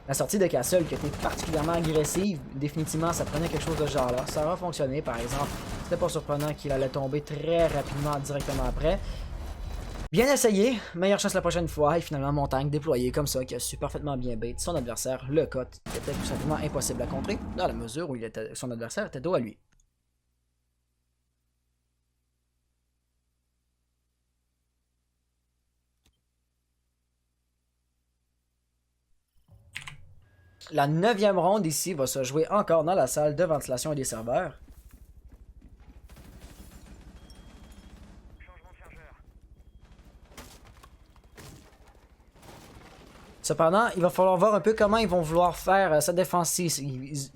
La sortie de Castle qui a été particulièrement agressive, définitivement ça prenait quelque chose de ce genre là. Ça aura fonctionné par exemple, c'était pas surprenant qu'il allait tomber très rapidement directement après. Bien essayé, meilleure chance la prochaine fois, et finalement Montagne déployé comme ça, qui a su parfaitement bien bait son adversaire, le cut, qui était tout simplement impossible à contrer, dans la mesure où son adversaire était dos à lui. La 9e ronde ici va se jouer encore dans la salle de ventilation et des serveurs. Cependant, il va falloir voir un peu comment ils vont vouloir faire cette défense-ci.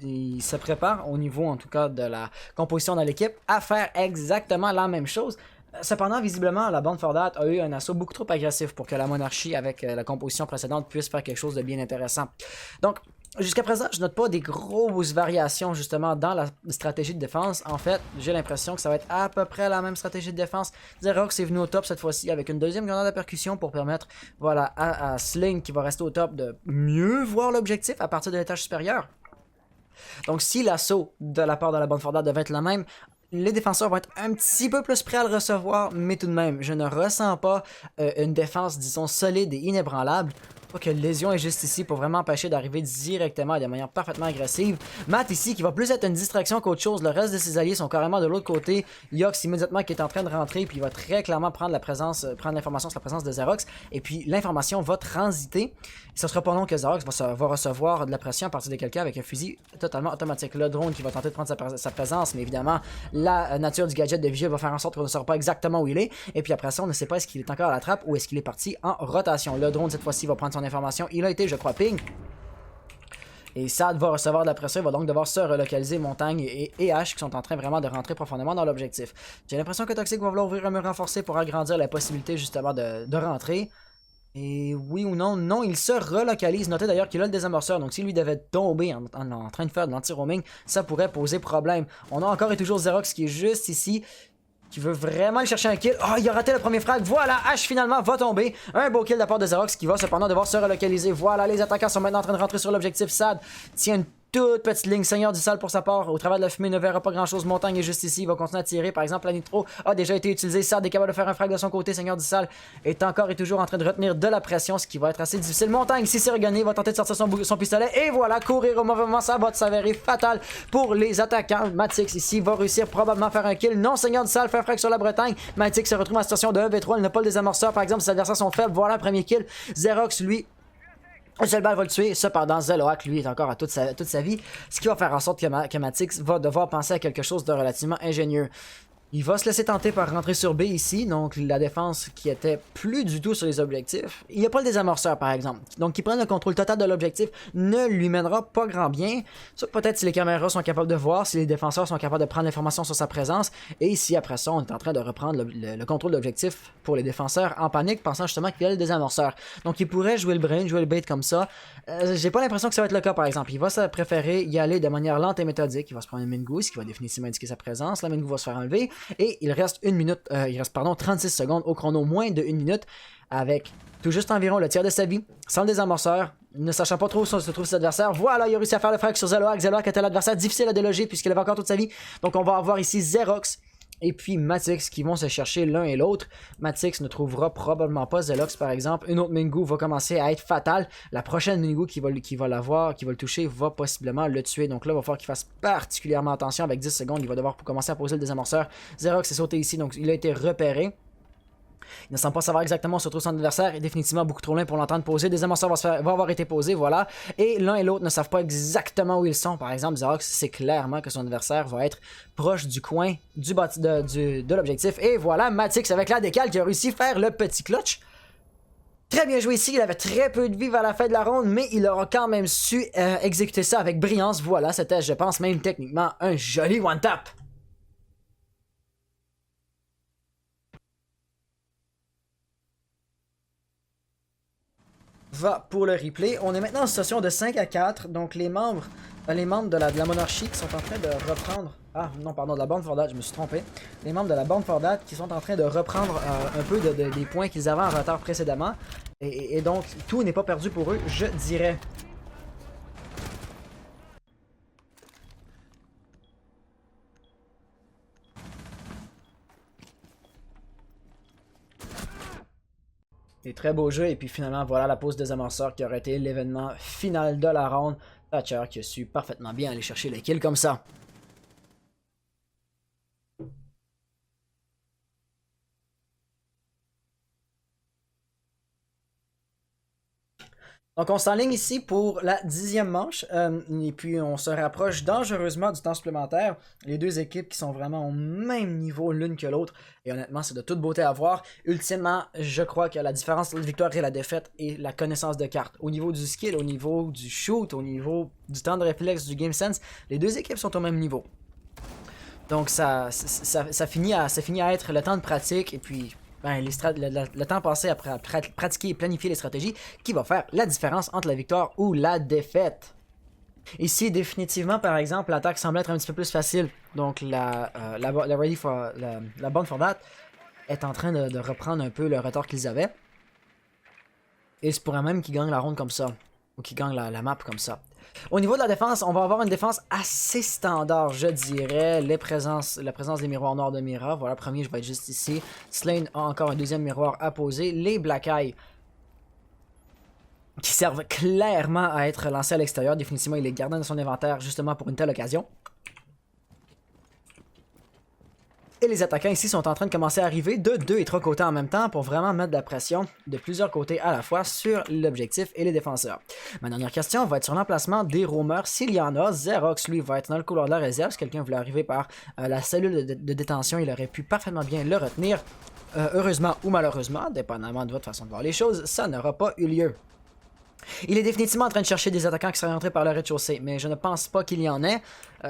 Ils se préparent, au niveau en tout cas de la composition de l'équipe, à faire exactement la même chose. Cependant, visiblement, la bande Fordate a eu un assaut beaucoup trop agressif pour que la monarchie, avec la composition précédente, puisse faire quelque chose de bien intéressant. Donc, jusqu'à présent, je note pas des grosses variations justement dans la stratégie de défense. En fait, j'ai l'impression que ça va être à peu près la même stratégie de défense. Xerox est venu au top cette fois-ci avec une deuxième grenade à percussion pour permettre voilà, à Sling qui va rester au top de mieux voir l'objectif à partir de l'étage supérieur. Donc si l'assaut de la part de la bande Fordate devait être la même, les défenseurs vont être un petit peu plus prêts à le recevoir, mais tout de même, je ne ressens pas une défense, disons, solide et inébranlable. Pas que Lésion est juste ici pour vraiment empêcher d'arriver directement de manière parfaitement agressive. Matt ici qui va plus être une distraction qu'autre chose. Le reste de ses alliés sont carrément de l'autre côté. Yox immédiatement qui est en train de rentrer, puis il va très clairement prendre l'information sur la présence de Xerox. Et puis l'information va transiter. Ce sera pas long que Xerox va recevoir de la pression à partir de quelqu'un avec un fusil totalement automatique. Le drone qui va tenter de prendre sa présence, mais évidemment la nature du gadget de vigie va faire en sorte qu'on ne saura pas exactement où il est. Et puis après ça, on ne sait pas est-ce qu'il est encore à la trappe ou est-ce qu'il est parti en rotation. Le drone cette fois-ci va prendre son information. Il a été, je crois, ping. Et Sad va recevoir de la pression, il va donc devoir se relocaliser. Montagne et H qui sont en train vraiment de rentrer profondément dans l'objectif. J'ai l'impression que Toxic va vouloir ouvrir un mur renforcé pour agrandir la possibilité justement de rentrer. Et oui ou non, non, il se relocalise. Notez d'ailleurs qu'il a le désamorceur, donc s'il lui devait tomber en train de faire de l'anti-roaming, ça pourrait poser problème. On a encore et toujours Xerox qui est juste ici, qui veut vraiment aller chercher un kill. Oh, il a raté le premier frag. Voilà, H finalement va tomber. Un beau kill de la part de Xerox qui va cependant devoir se relocaliser. Voilà, les attaquants sont maintenant en train de rentrer sur l'objectif. Sad tient une toute petite ligne. Seigneur du Sale pour sa part. Au travers de la fumée, ne verra pas grand chose. Montagne est juste ici. Il va continuer à tirer. Par exemple, la nitro a déjà été utilisée. Sad est capable de faire un frag de son côté. Seigneur du Sale est encore et toujours en train de retenir de la pression, ce qui va être assez difficile. Montagne, si c'est regagné, va tenter de sortir son pistolet. Et voilà, courir au mauvais moment. Ça va s'avérer fatal pour les attaquants. Matix ici va réussir probablement à faire un kill. Non, Seigneur du Sale fait un frag sur la Bretagne. Matix se retrouve en situation de 1v3. Il n'a pas le désamorceur. Par exemple, ses adversaires sont faibles. Voilà, premier kill. Xerox, lui, une seule balle va le tuer. Cependant, Zeloak, lui, est encore à toute sa vie. Ce qui va faire en sorte que Matix va devoir penser à quelque chose de relativement ingénieux. Il va se laisser tenter par rentrer sur B ici, donc la défense qui était plus du tout sur les objectifs. Il n'y a pas le désamorceur par exemple, donc qui prenne le contrôle total de l'objectif ne lui mènera pas grand bien. Ça peut-être si les caméras sont capables de voir, si les défenseurs sont capables de prendre l'information sur sa présence, et ici après ça on est en train de reprendre le contrôle de l'objectif pour les défenseurs en panique, pensant justement qu'il y a le désamorceur. Donc il pourrait jouer le brain, jouer le bait comme ça. J'ai pas l'impression que ça va être le cas par exemple. Il va préférer y aller de manière lente et méthodique. Il va se prendre une Mingu, ce qui va définitivement indiquer sa présence. La Mingu va se faire enlever. Et il reste 36 secondes au chrono, moins de 1 minute, avec tout juste environ le tiers de sa vie, sans le désamorceur, ne sachant pas trop où se trouve ses adversaires. Voilà, il a réussi à faire le frag sur Zeloak. Zeloak était l'adversaire difficile à déloger puisqu'il avait encore toute sa vie. Donc on va avoir ici Xerox et puis Matix qui vont se chercher l'un et l'autre. Matix ne trouvera probablement pas Zelox par exemple. Une autre Mingu va commencer à être fatale. La prochaine Mingu qui va le toucher va possiblement le tuer. Donc là, il va falloir qu'il fasse particulièrement attention. Avec 10 secondes, il va devoir commencer à poser le désamorceur. Xerox est sauté ici, donc il a été repéré. Il ne semble pas savoir exactement où se trouve son adversaire. Il est définitivement beaucoup trop loin pour l'entendre poser. Des amorceurs va avoir été posé, voilà. Et l'un et l'autre ne savent pas exactement où ils sont. Par exemple, Xerox sait clairement que son adversaire va être proche du coin de l'objectif. Et voilà, Matix avec la décale qui a réussi à faire le petit clutch. Très bien joué ici, il avait très peu de vie à la fin de la ronde, mais il aura quand même su exécuter ça avec brillance. Voilà, c'était, je pense, même techniquement un joli one-tap. Va pour le replay. On est maintenant en situation de 5 à 4, donc les membres de la monarchie qui sont en train de reprendre... Ah non, pardon, de la bande Fordat, je me suis trompé. Les membres de la bande Fordat qui sont en train de reprendre un peu des points qu'ils avaient en retard précédemment. Et donc, tout n'est pas perdu pour eux, je dirais. Des très beaux jeux, et puis finalement, voilà la pause des amorceurs qui aurait été l'événement final de la ronde. Thatcher qui a su parfaitement bien aller chercher le kill comme ça. Donc on s'enligne ici pour la 10e manche, et puis on se rapproche dangereusement du temps supplémentaire. Les deux équipes qui sont vraiment au même niveau l'une que l'autre, et honnêtement c'est de toute beauté à voir. Ultimement, je crois que la différence entre la victoire et la défaite est la connaissance de cartes. Au niveau du skill, au niveau du shoot, au niveau du temps de réflexe, du game sense, les deux équipes sont au même niveau. Donc ça finit à être le temps de pratique, et puis... Ben, le temps passé à pratiquer et planifier les stratégies qui va faire la différence entre la victoire ou la défaite. Ici, définitivement, par exemple, l'attaque semble être un petit peu plus facile. Donc, la bande Fordat est en train de reprendre un peu le retard qu'ils avaient. Et c'est pourrait même qu'ils gagnent la ronde comme ça. Ou qu'ils gagnent la map comme ça. Au niveau de la défense, on va avoir une défense assez standard, je dirais. La présence des miroirs noirs de Mira. Voilà, premier, je vais être juste ici. Slane a encore un deuxième miroir à poser. Les Black Eye, qui servent clairement à être lancés à l'extérieur. Définitivement, il les garde dans son inventaire justement pour une telle occasion. Et les attaquants ici sont en train de commencer à arriver de 2 et 3 côtés en même temps pour vraiment mettre de la pression de plusieurs côtés à la fois sur l'objectif et les défenseurs. Ma dernière question va être sur l'emplacement des roamers. S'il y en a, Xerox lui va être dans le couloir de la réserve. Si quelqu'un voulait arriver par la cellule de détention, il aurait pu parfaitement bien le retenir. Heureusement ou malheureusement, dépendamment de votre façon de voir les choses, ça n'aura pas eu lieu. Il est définitivement en train de chercher des attaquants qui seraient rentrés par le rez-de-chaussée, mais je ne pense pas qu'il y en ait.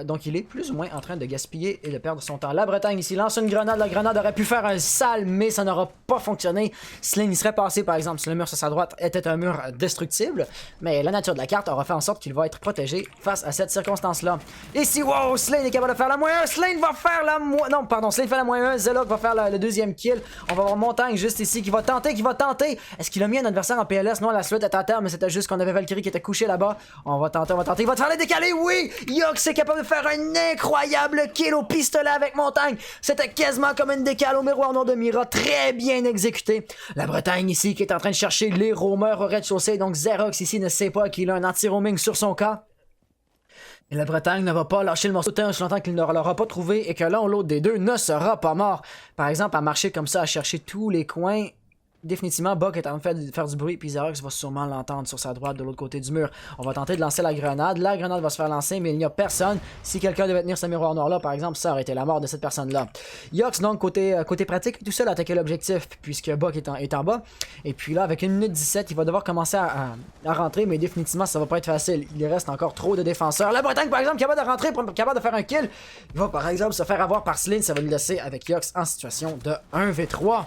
Donc il est plus ou moins en train de gaspiller et de perdre son temps. La Bretagne ici lance une grenade. La grenade aurait pu faire un sale, mais ça n'aura pas fonctionné. Slane y serait passé par exemple si le mur sur sa droite était un mur destructible. Mais la nature de la carte aura fait en sorte qu'il va être protégé face à cette circonstance-là. Ici, wow, Slane est capable de faire la -1. Slane va faire la Non, pardon, Slane fait la -1. Zelok va faire le deuxième kill. On va avoir Montagne juste ici qui va tenter. Est-ce qu'il a mis un adversaire en PLS? Non, la slot est à terre, mais c'était juste qu'on avait Valkyrie qui était couché là-bas. On va tenter. Il va te faire les décaler, oui! Yox est capable de faire un incroyable kill au pistolet avec Montagne. C'était quasiment comme une décale au miroir noir de Mira. Très bien exécuté. La Bretagne ici qui est en train de chercher les roamers au rez-de-chaussée. Donc Xerox ici ne sait pas qu'il a un anti-roaming sur son cas. Et la Bretagne ne va pas lâcher le morceau de terrain aussi longtemps qu'il ne l'aura pas trouvé et que l'un ou l'autre des deux ne sera pas mort. Par exemple, à marcher comme ça, à chercher tous les coins. Définitivement, Buck est en train de faire du bruit, puis Xerox va sûrement l'entendre sur sa droite de l'autre côté du mur. On va tenter de lancer la grenade. La grenade va se faire lancer, mais il n'y a personne. Si quelqu'un devait tenir ce miroir noir-là, par exemple, ça aurait été la mort de cette personne-là. Yox, donc, côté pratique, tout seul à attaquer l'objectif, puisque Buck est en bas. Et puis là, avec 1 minute 17, il va devoir commencer à rentrer, mais définitivement, ça va pas être facile. Il reste encore trop de défenseurs. La Bretagne, par exemple, capable de rentrer, capable de faire un kill. Il va, par exemple, se faire avoir par Slane. Ça va le laisser avec Yox en situation de 1v3.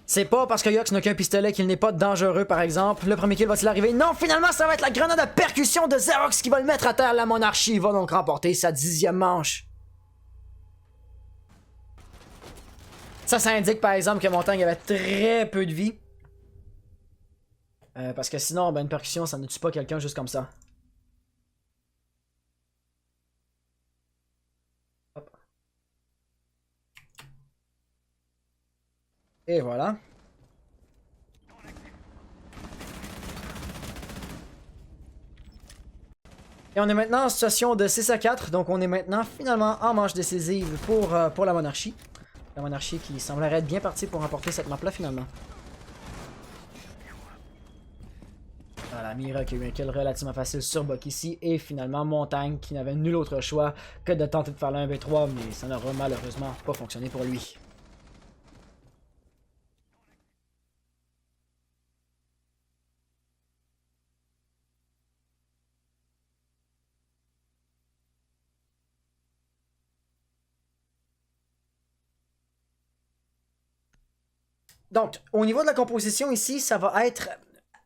C'est pas parce que Yox n'a qu'un pistolet qu'il n'est pas dangereux, par exemple. Le premier kill va-t-il arriver? Non, finalement, ça va être la grenade à percussion de Xerox qui va le mettre à terre. La monarchie va donc remporter sa 10e manche. Ça indique, par exemple, que Montagne avait très peu de vie. Parce que sinon, ben, une percussion, ça ne tue pas quelqu'un juste comme ça. Hop. Et voilà. Et on est maintenant en situation de 6 à 4, donc on est maintenant finalement en manche décisive pour la monarchie. La monarchie qui semblerait être bien partie pour remporter cette map-là finalement. Voilà, Mira qui a eu un kill relativement facile sur Buck ici, et finalement Montagne qui n'avait nul autre choix que de tenter de faire le 1v3, mais ça n'aura malheureusement pas fonctionné pour lui. Donc, au niveau de la composition ici, ça va être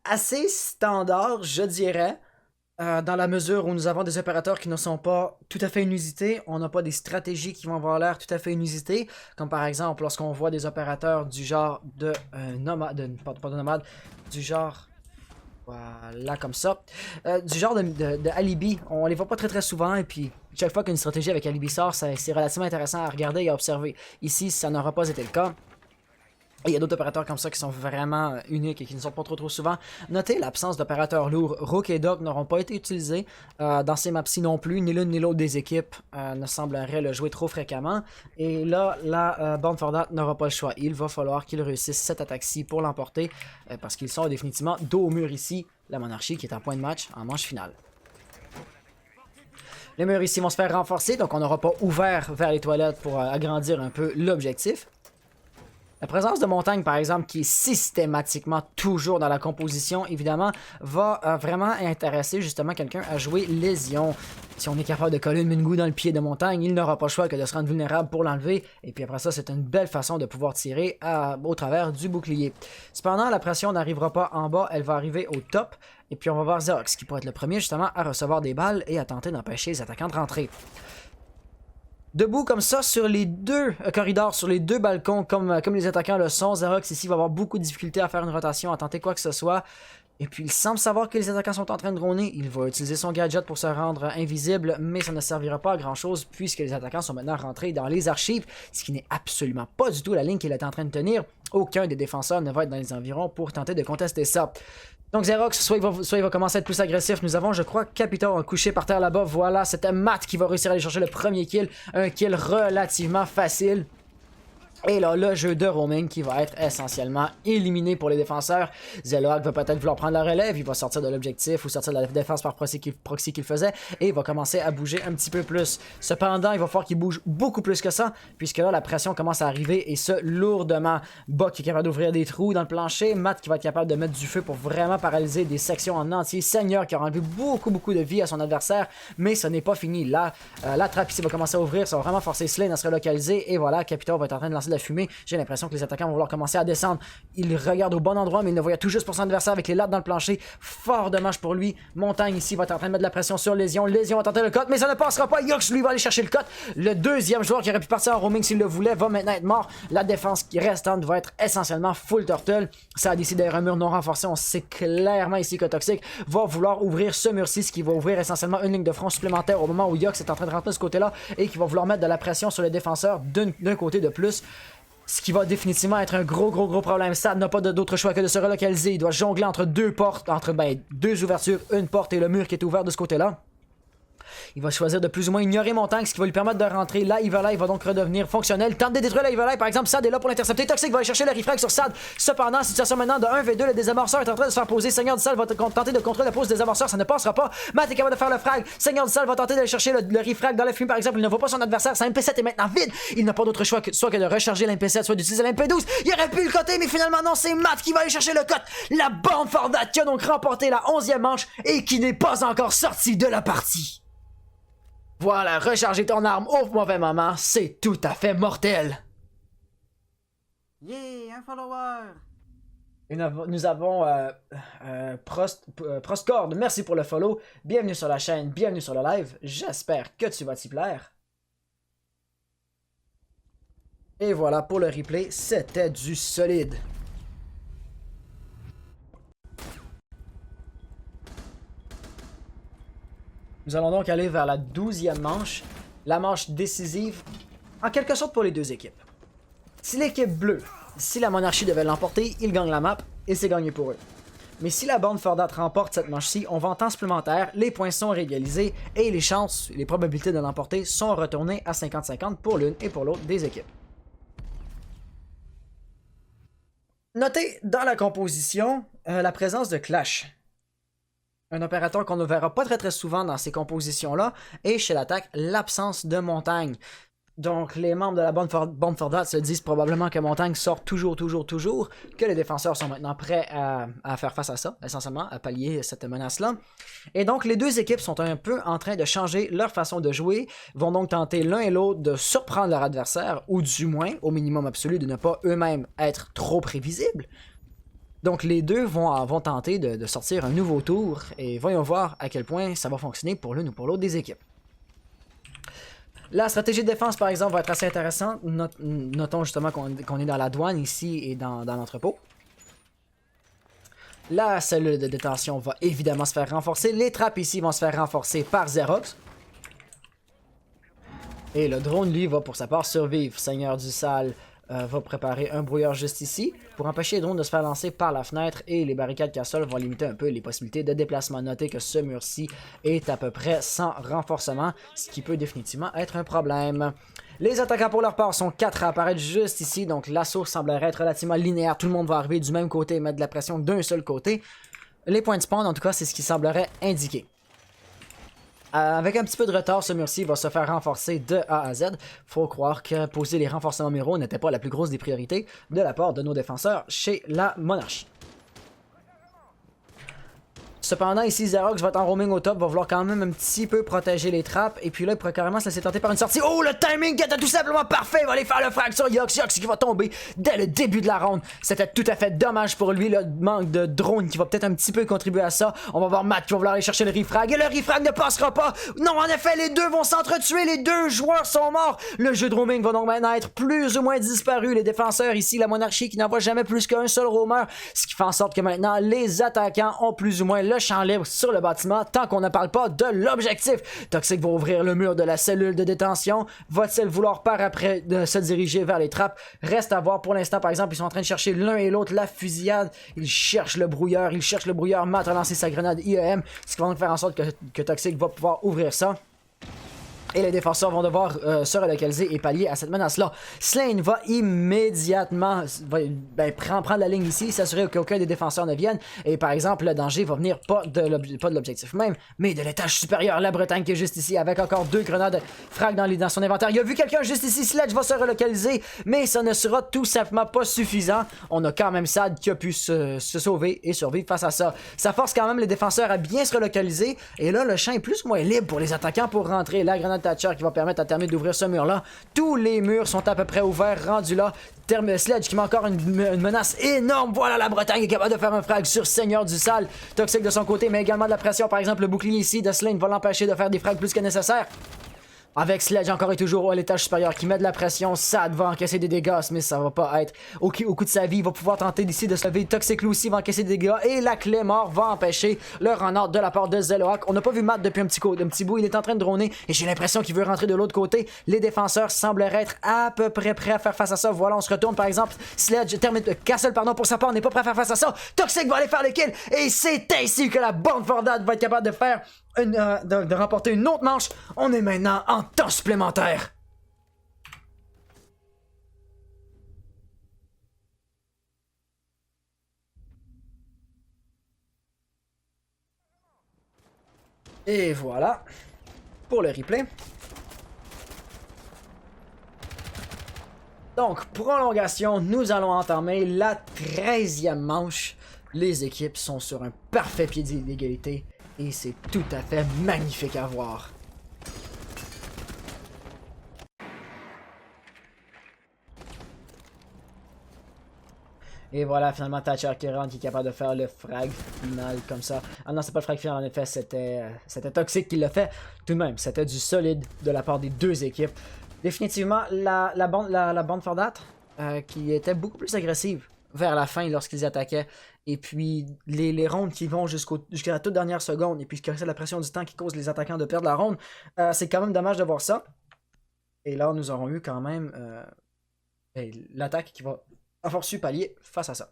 assez standard, je dirais. Dans la mesure où nous avons des opérateurs qui ne sont pas tout à fait inusités, on n'a pas des stratégies qui vont avoir l'air tout à fait inusitées, comme par exemple lorsqu'on voit des opérateurs du genre de nomade, pas de nomade, du genre, voilà comme ça, du genre de Alibi, on les voit pas très souvent et puis chaque fois qu'une stratégie avec Alibi sort, c'est relativement intéressant à regarder et à observer. Ici, ça n'aura pas été le cas. Il y a d'autres opérateurs comme ça qui sont vraiment uniques et qui ne sont pas trop souvent. Notez l'absence d'opérateurs lourds. Rook et Doc n'auront pas été utilisés dans ces maps-ci non plus. Ni l'une ni l'autre des équipes ne sembleraient le jouer trop fréquemment. Et là, la Bound for That n'aura pas le choix. Il va falloir qu'ils réussissent cette attaque-ci pour l'emporter parce qu'ils sont définitivement dos au mur ici. La Monarchie qui est en point de match en manche finale. Les murs ici vont se faire renforcer, donc on n'aura pas ouvert vers les toilettes pour agrandir un peu l'objectif. La présence de montagne, par exemple, qui est systématiquement toujours dans la composition, évidemment, va vraiment intéresser justement quelqu'un à jouer lésion. Si on est capable de coller une Mingu dans le pied de montagne, il n'aura pas le choix que de se rendre vulnérable pour l'enlever. Et puis après ça, c'est une belle façon de pouvoir tirer au travers du bouclier. Cependant, la pression n'arrivera pas en bas, elle va arriver au top. Et puis on va voir Xerox, qui pourrait être le premier justement à recevoir des balles et à tenter d'empêcher les attaquants de rentrer. Debout comme ça sur les deux corridors, sur les deux balcons, comme les attaquants le sont, Xerox ici va avoir beaucoup de difficultés à faire une rotation, à tenter quoi que ce soit. Et puis il semble savoir que les attaquants sont en train de droner. Il va utiliser son gadget pour se rendre invisible, mais ça ne servira pas à grand chose puisque les attaquants sont maintenant rentrés dans les archives, ce qui n'est absolument pas du tout la ligne qu'il est en train de tenir. Aucun des défenseurs ne va être dans les environs pour tenter de contester ça. Donc Xerox, soit il va commencer à être plus agressif. Nous avons, je crois, Capito couché par terre là-bas. Voilà, c'était Matt qui va réussir à aller chercher le premier kill. Un kill relativement facile. Et là, le jeu de roaming qui va être essentiellement éliminé pour les défenseurs. Xerox va peut-être vouloir prendre la relève, il va sortir de l'objectif ou sortir de la défense par proxy qu'il faisait et il va commencer à bouger un petit peu plus. Cependant, il va falloir qu'il bouge beaucoup plus que ça, puisque là, la pression commence à arriver et ce, lourdement. Buck qui est capable d'ouvrir des trous dans le plancher, Matt qui va être capable de mettre du feu pour vraiment paralyser des sections en entier, Seigneur qui aura enlevé beaucoup de vie à son adversaire, mais ce n'est pas fini. Là, la trappe ici va commencer à ouvrir, ça va vraiment forcer Slane à se relocaliser et voilà, Capito va être en train de lancer de la fumée. J'ai l'impression que les attaquants vont vouloir commencer à descendre. Il regarde au bon endroit, mais il ne voyait tout juste pour son adversaire avec les lattes dans le plancher. Fort dommage pour lui. Montagne ici va être en train de mettre de la pression sur Lésion. Lésion va tenter le cut, mais ça ne passera pas. Yox, lui, va aller chercher le cut. Le deuxième joueur qui aurait pu partir en roaming s'il le voulait va maintenant être mort. La défense qui restante va être essentiellement full turtle. Ça a décidé d'être un mur non renforcé. On sait clairement ici que Toxic va vouloir ouvrir ce mur-ci, ce qui va ouvrir essentiellement une ligne de front supplémentaire au moment où Yox est en train de rentrer de ce côté-là et qui va vouloir mettre de la pression sur le défenseur d'un côté de plus. Ce qui va définitivement être un gros problème. Sad n'a pas d'autre choix que de se relocaliser. Il doit jongler entre deux portes, entre deux ouvertures, une porte et le mur qui est ouvert de ce côté-là. Il va choisir de plus ou moins ignorer Montagne, ce qui va lui permettre de rentrer. Là, Evil Eye va donc redevenir fonctionnel. Tente de détruire la Evil Eye, par exemple. Sad est là pour l'intercepter. Toxic va aller chercher le refrag sur Sad. Cependant, situation maintenant de 1v2, le désamorceur est en train de se faire poser. Seigneur du Sale va tenter de contrôler la pose des désamorceur. Ça ne passera pas. Matt est capable de faire le frag. Seigneur du Sale va tenter d'aller chercher le refrag dans la fumée, par exemple. Il ne voit pas son adversaire. Sa MP7 est maintenant vide. Il n'a pas d'autre choix que soit que de recharger l'MP7, soit d'utiliser l'MP12. Il aurait pu le coter, mais finalement non, c'est Matt qui va aller chercher le cut. La Bound for That qui a donc remporté la 11e manche et qui n'est pas encore sortie de la partie. Voilà, recharger ton arme au mauvais moment, c'est tout à fait mortel. Yeah, un follower! Et nous avons Prostcord, merci pour le follow. Bienvenue sur la chaîne, bienvenue sur le live. J'espère que tu vas t'y plaire. Et voilà pour le replay, c'était du solide. Nous allons donc aller vers la 12e manche, la manche décisive, en quelque sorte pour les deux équipes. Si l'équipe bleue, si la Monarchie devait l'emporter, ils gagnent la map et c'est gagné pour eux. Mais si la Bound for That remporte cette manche-ci, on va en temps supplémentaire, les points sont réégalisés et les chances, les probabilités de l'emporter sont retournées à 50-50 pour l'une et pour l'autre des équipes. Notez dans la composition la présence de Clash. Un opérateur qu'on ne verra pas très souvent dans ces compositions-là, et chez l'attaque, l'absence de Montagne. Donc, les membres de la bande Fordat se disent probablement que Montagne sort toujours, que les défenseurs sont maintenant prêts à faire face à ça, essentiellement, à pallier cette menace-là. Et donc, les deux équipes sont un peu en train de changer leur façon de jouer, vont donc tenter l'un et l'autre de surprendre leur adversaire, ou du moins, au minimum absolu, de ne pas eux-mêmes être trop prévisibles. Donc, les deux vont tenter de sortir un nouveau tour, et voyons voir à quel point ça va fonctionner pour l'une ou pour l'autre des équipes. La stratégie de défense, par exemple, va être assez intéressante. Notons justement qu'on est dans la douane ici et dans l'entrepôt. La cellule de détention va évidemment se faire renforcer. Les trappes ici vont se faire renforcer par Xerox. Et le drone, lui, va pour sa part survivre. Seigneur du Sale va préparer un brouilleur juste ici pour empêcher les drones de se faire lancer par la fenêtre, et les barricades cassol vont limiter un peu les possibilités de déplacement. Notez que ce mur-ci est à peu près sans renforcement, ce qui peut définitivement être un problème. Les attaquants pour leur part sont 4 à apparaître juste ici, donc l'assaut semblerait être relativement linéaire. Tout le monde va arriver du même côté et mettre de la pression d'un seul côté. Les points de spawn, en tout cas, c'est ce qui semblerait indiquer. Avec un petit peu de retard, ce mur-ci va se faire renforcer de A à Z. Faut croire que poser les renforcements muraux n'était pas la plus grosse des priorités de la part de nos défenseurs chez la monarchie. Cependant, ici, Xerox va être en roaming au top, va vouloir quand même un petit peu protéger les trappes. Et puis là, il pourrait carrément se laisser tenter par une sortie. Oh, le timing était tout simplement parfait. Il va aller faire le frag sur Yox. Yox qui va tomber dès le début de la ronde. C'était tout à fait dommage pour lui, le manque de drone qui va peut-être un petit peu contribuer à ça. On va voir Matt qui va vouloir aller chercher le refrag. Et le refrag ne passera pas. Non, en effet, les deux vont s'entretuer. Les deux joueurs sont morts. Le jeu de roaming va donc maintenant être plus ou moins disparu. Les défenseurs ici, la monarchie qui n'envoie jamais plus qu'un seul roamer. Ce qui fait en sorte que maintenant, les attaquants ont plus ou moins le champ libre sur le bâtiment tant qu'on ne parle pas de l'objectif. Toxic va ouvrir le mur de la cellule de détention. Va-t-il vouloir par après se diriger vers les trappes? Reste à voir. Pour l'instant, par exemple, ils sont en train de chercher l'un et l'autre la fusillade. Ils cherchent le brouilleur. Matt a lancé sa grenade IEM, ce qui va donc faire en sorte que Toxic va pouvoir ouvrir ça. Et les défenseurs vont devoir se relocaliser et pallier à cette menace-là. Slane va immédiatement prendre la ligne ici, s'assurer qu'aucun des défenseurs ne vienne. Et par exemple, le danger va venir pas de l'objectif même, mais de l'étage supérieur. La Bretagne qui est juste ici, avec encore 2 grenades frag dans son inventaire. Il a vu quelqu'un juste ici. Sledge va se relocaliser, mais ça ne sera tout simplement pas suffisant. On a quand même Sad qui a pu se sauver et survivre face à ça. Ça force quand même les défenseurs à bien se relocaliser. Et là, le champ est plus ou moins libre pour les attaquants pour rentrer. La grenade Thatcher qui va permettre à terminer d'ouvrir ce mur-là. Tous les murs sont à peu près ouverts, rendus là. Sledge qui met encore une menace énorme. Voilà, la Bretagne est capable de faire un frag sur Seigneur du Sale. Toxic de son côté, mais également de la pression. Par exemple, le bouclier ici de Slane va l'empêcher de faire des frags plus que nécessaire. Avec Sledge encore et toujours à l'étage supérieur qui met de la pression, Sad va encaisser des dégâts, mais ça va pas être au coup de sa vie. Il va pouvoir tenter d'ici de se lever. Toxic lui aussi va encaisser des dégâts et la clé mort va empêcher le run-out de la part de Zelohawk. On n'a pas vu Matt depuis un petit bout, il est en train de droner et j'ai l'impression qu'il veut rentrer de l'autre côté. Les défenseurs sembleraient être à peu près prêts à faire face à ça. Voilà, on se retourne par exemple. Sledge Castle, pardon, pour sa part, on n'est pas prêt à faire face à ça. Toxic va aller faire le kill et c'est ainsi que la bande Fordat va être capable de faire de remporter une autre manche. On est maintenant en temps supplémentaire. Et voilà pour le replay. Donc, prolongation, nous allons entamer la 13e manche. Les équipes sont sur un parfait pied d'égalité. Et c'est tout à fait magnifique à voir. Et voilà, finalement, Thatcher qui rentre, qui est capable de faire le frag final comme ça. Ah non, c'est pas le frag final, en effet, c'était Toxic qui l'a fait. Tout de même, c'était du solide de la part des deux équipes. Définitivement, la bande Fordat, qui était beaucoup plus agressive vers la fin lorsqu'ils attaquaient. Et puis les rondes qui vont jusqu'à la toute dernière seconde, et puis que c'est la pression du temps qui cause les attaquants de perdre la ronde, c'est quand même dommage de voir ça. Et là, nous aurons eu quand même l'attaque qui va à force pallier face à ça.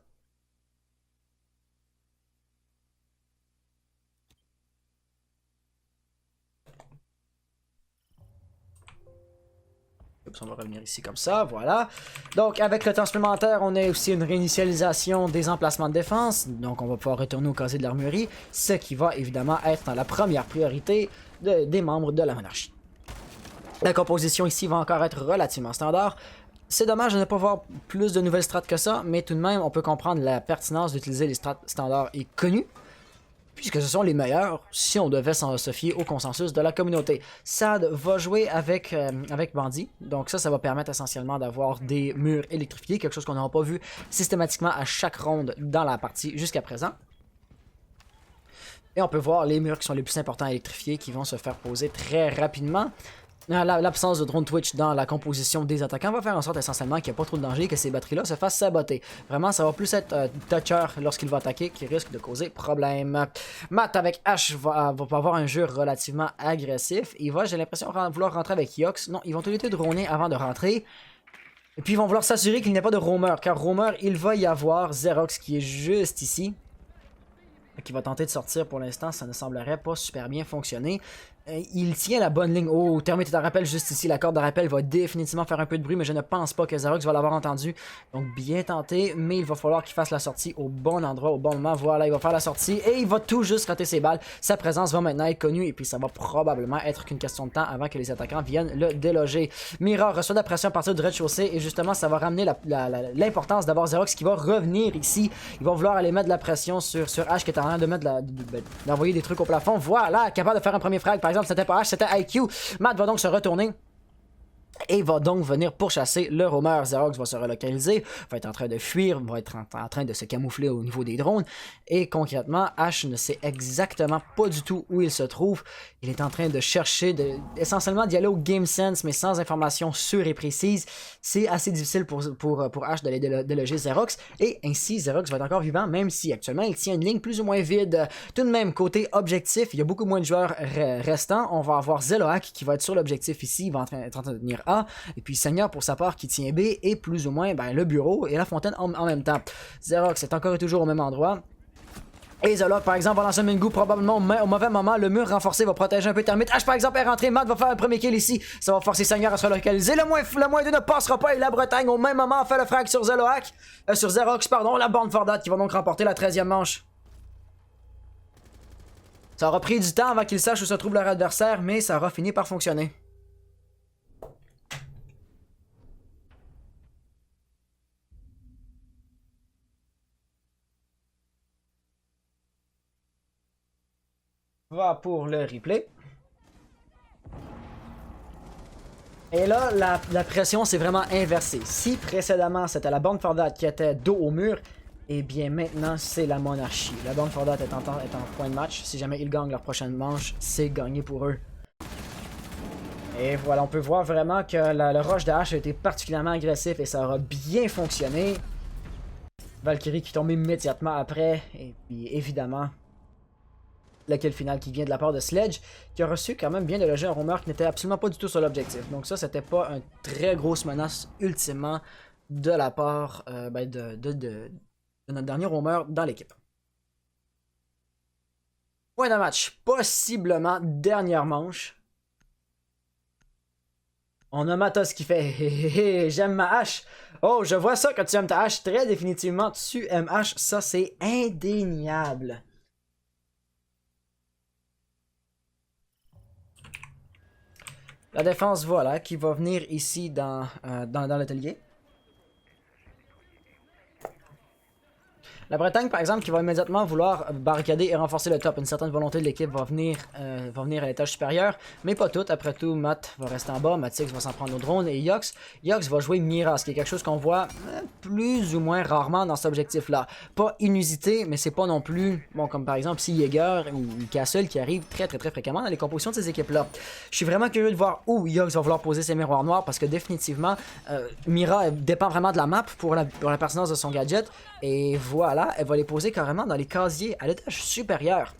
On va revenir ici comme ça, voilà. Donc, avec le temps supplémentaire, on a aussi une réinitialisation des emplacements de défense. Donc, on va pouvoir retourner au casier de l'armurerie, ce qui va évidemment être dans la première priorité des membres de la monarchie. La composition ici va encore être relativement standard. C'est dommage de ne pas voir plus de nouvelles strates que ça, mais tout de même, on peut comprendre la pertinence d'utiliser les strates standards et connues, puisque ce sont les meilleurs si on devait se fier au consensus de la communauté. Sad va jouer avec Bandit, donc ça va permettre essentiellement d'avoir des murs électrifiés, quelque chose qu'on n'aura pas vu systématiquement à chaque ronde dans la partie jusqu'à présent. Et on peut voir les murs qui sont les plus importants à électrifier qui vont se faire poser très rapidement. L'absence de drone Twitch dans la composition des attaquants va faire en sorte essentiellement qu'il n'y a pas trop de danger que ces batteries-là se fassent saboter. Vraiment, ça va plus être Toucher lorsqu'il va attaquer qui risque de causer problème. Matt avec Ash va avoir un jeu relativement agressif. Il va, j'ai l'impression, vouloir rentrer avec Yox. Non, ils vont tous les deux droner avant de rentrer. Et puis ils vont vouloir s'assurer qu'il n'y ait pas de roamer, car roamer, il va y avoir Xerox qui est juste ici. Qui va tenter de sortir pour l'instant, ça ne semblerait pas super bien fonctionner. Il tient la bonne ligne. Oh, Thermite est en rappel juste ici. La corde de rappel va définitivement faire un peu de bruit, mais je ne pense pas que Xerox va l'avoir entendu. Donc bien tenté, mais il va falloir qu'il fasse la sortie au bon endroit, au bon moment. Voilà, il va faire la sortie et il va tout juste rater ses balles. Sa présence va maintenant être connue et puis ça va probablement être qu'une question de temps avant que les attaquants viennent le déloger. Mira reçoit de la pression à partir du rez-de-chaussée et justement ça va ramener l'importance d'avoir Xerox qui va revenir ici. Il va vouloir aller mettre de la pression sur Ash qui est en train de mettre d'envoyer des trucs au plafond. Voilà, capable de faire un premier frag par exemple. C'était pas H, c'était IQ. Matt va donc se retourner et va donc venir pourchasser le roamer. Xerox va se relocaliser, va être en train de fuir, va être en train de se camoufler au niveau des drones. Et concrètement, Ash ne sait exactement pas du tout où il se trouve. Il est en train de chercher, essentiellement d'y aller au game sense, mais sans information sûre et précise. C'est assez difficile pour Ash d'aller déloger Xerox. Et ainsi, Xerox va être encore vivant, même si actuellement il tient une ligne plus ou moins vide. Tout de même, côté objectif, il y a beaucoup moins de joueurs restants. On va avoir Zeloak qui va être sur l'objectif ici, il va être en train de tenir A. Et puis Seigneur pour sa part qui tient B et plus ou moins le bureau et la fontaine en même temps. Xerox est encore et toujours au même endroit. Et Zola, par exemple, va lancer un Mingu probablement au mauvais moment. Le mur renforcé va protéger un peu Thermite. H, par exemple, est rentré. Matt va faire un premier kill ici. Ça va forcer Seigneur à se relocaliser. Le moins 2 ne passera pas. Et la Bretagne, au même moment, fait le frag sur sur Xerox, pardon. La bande Fordat qui va donc remporter la 13e manche. Ça aura pris du temps avant qu'il sache où se trouve leur adversaire, mais ça aura fini par fonctionner. Va pour le replay. Et là, la pression s'est vraiment inversée. Si précédemment c'était la bande Fordat qui était dos au mur, et bien maintenant c'est la monarchie. La bande Fordat est en point de match. Si jamais ils gagnent leur prochaine manche, c'est gagné pour eux. Et voilà, on peut voir vraiment que le rush de H a été particulièrement agressif et ça aura bien fonctionné. Valkyrie qui tombe immédiatement après. Et puis évidemment, le kill final qui vient de la part de Sledge, qui a reçu quand même bien de loger un roamer qui n'était absolument pas du tout sur l'objectif. Donc ça, c'était pas une très grosse menace ultimement de la part de notre dernier roamer dans l'équipe. Point de match, possiblement dernière manche. On a Matos qui fait hé, j'aime ma hache. Oh, je vois ça que tu aimes ta hache. Très définitivement, tu aimes hache. Ça, c'est indéniable. La défense, voilà, qui va venir ici dans l'atelier. La Bretagne, par exemple, qui va immédiatement vouloir barricader et renforcer le top. Une certaine volonté de l'équipe va venir à l'étage supérieur, mais pas toute. Après tout, Matt va rester en bas, Matix va s'en prendre au drone et Yox va jouer Mira, ce qui est quelque chose qu'on voit plus ou moins rarement dans cet objectif-là. Pas inusité, mais c'est pas non plus, bon, comme par exemple si Jäger ou Castle qui arrivent très fréquemment dans les compositions de ces équipes-là. Je suis vraiment curieux de voir où Yox va vouloir poser ses miroirs noirs parce que définitivement, Mira dépend vraiment de la map pour la pertinence de son gadget. Et voilà, elle va les poser carrément dans les casiers à l'étage supérieur.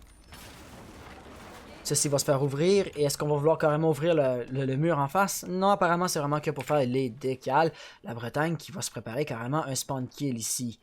Ceci va se faire ouvrir. Et est-ce qu'on va vouloir carrément ouvrir le mur en face? Non, apparemment, c'est vraiment que pour faire les décals. La Bretagne qui va se préparer carrément un spawn kill ici.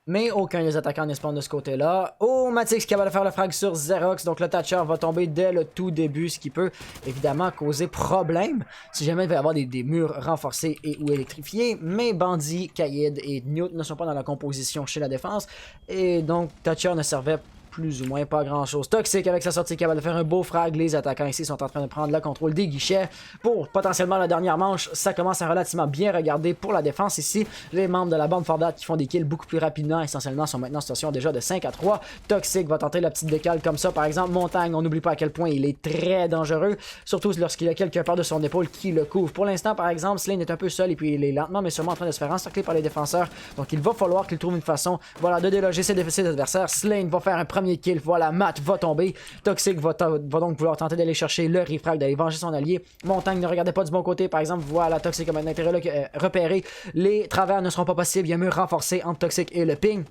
Mais aucun des attaquants ne spawn de ce côté-là. Oh, Matix qui va faire le frag sur Xerox. Donc le Thatcher va tomber dès le tout début, ce qui peut évidemment causer problème. Si jamais il va y avoir des murs renforcés et ou électrifiés. Mais Bandit, Kaïd et Newt ne sont pas dans la composition chez la défense. Et donc Thatcher ne servait plus ou moins pas grand chose. Toxic avec sa sortie capable de faire un beau frag. Les attaquants ici sont en train de prendre le contrôle des guichets pour potentiellement la dernière manche. Ça commence à relativement bien regarder pour la défense ici. Les membres de la bande Fordat qui font des kills beaucoup plus rapidement essentiellement sont maintenant en situation déjà de 5-3. Toxic va tenter la petite décale comme ça par exemple. Montagne, on n'oublie pas à quel point il est très dangereux, surtout lorsqu'il a quelque part de son épaule qui le couvre. Pour l'instant par exemple, Slane est un peu seul et puis il est lentement mais sûrement en train de se faire encercler par les défenseurs. Donc il va falloir qu'il trouve une façon de déloger ses adversaires. Slane va faire un premier kill. Voilà, Matt va tomber. Toxic va donc vouloir tenter d'aller chercher le refrag, d'aller venger son allié. Montagne ne regardait pas du bon côté. Par exemple, voilà, Toxic a maintenant intérêt repéré. Les travers ne seront pas possibles. Il y a un mur renforcé entre Toxic et le ping.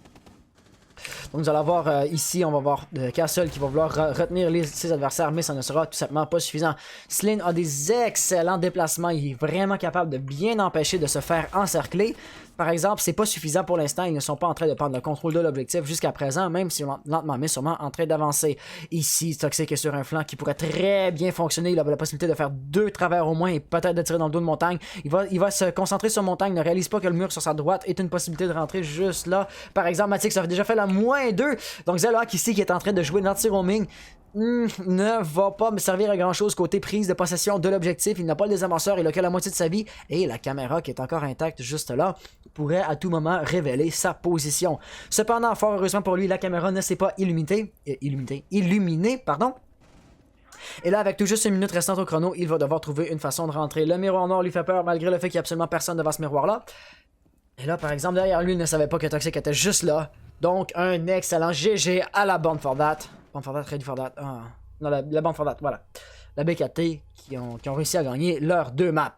Donc, vous allez voir ici, on va voir Castle qui va vouloir retenir ses adversaires, mais ça ne sera tout simplement pas suffisant. Slane a des excellents déplacements. Il est vraiment capable de bien empêcher de se faire encercler. Par exemple, c'est pas suffisant pour l'instant. Ils ne sont pas en train de prendre le contrôle de l'objectif jusqu'à présent, même si lentement, mais sûrement en train d'avancer. Ici, Toxic est sur un flanc qui pourrait très bien fonctionner. Il a la possibilité de faire 2 travers au moins et peut-être de tirer dans le dos de Montagne. Il va se concentrer sur Montagne. Ne réalise pas que le mur sur sa droite est une possibilité de rentrer juste là. Par exemple, Matix a déjà fait la -2. Donc Zelohawk ici qui est en train de jouer l'anti-roaming ne va pas me servir à grand chose côté prise de possession de l'objectif. Il n'a pas le désamorceur, il a que la moitié de sa vie et la caméra qui est encore intacte juste là pourrait à tout moment révéler sa position. Cependant, fort heureusement pour lui, la caméra ne s'est pas illuminée. Et là, avec tout juste une minute restante au chrono, il va devoir trouver une façon de rentrer. Le miroir noir lui fait peur malgré le fait qu'il n'y a absolument personne devant ce miroir-là. Et là, par exemple, derrière lui, il ne savait pas que Toxic était juste là. Donc, un excellent GG à la bande Fordat. Bande Fordat, Ready Fordat. Ah. Non, la bande Fordat, voilà. La B4T qui ont réussi à gagner leurs 2 maps.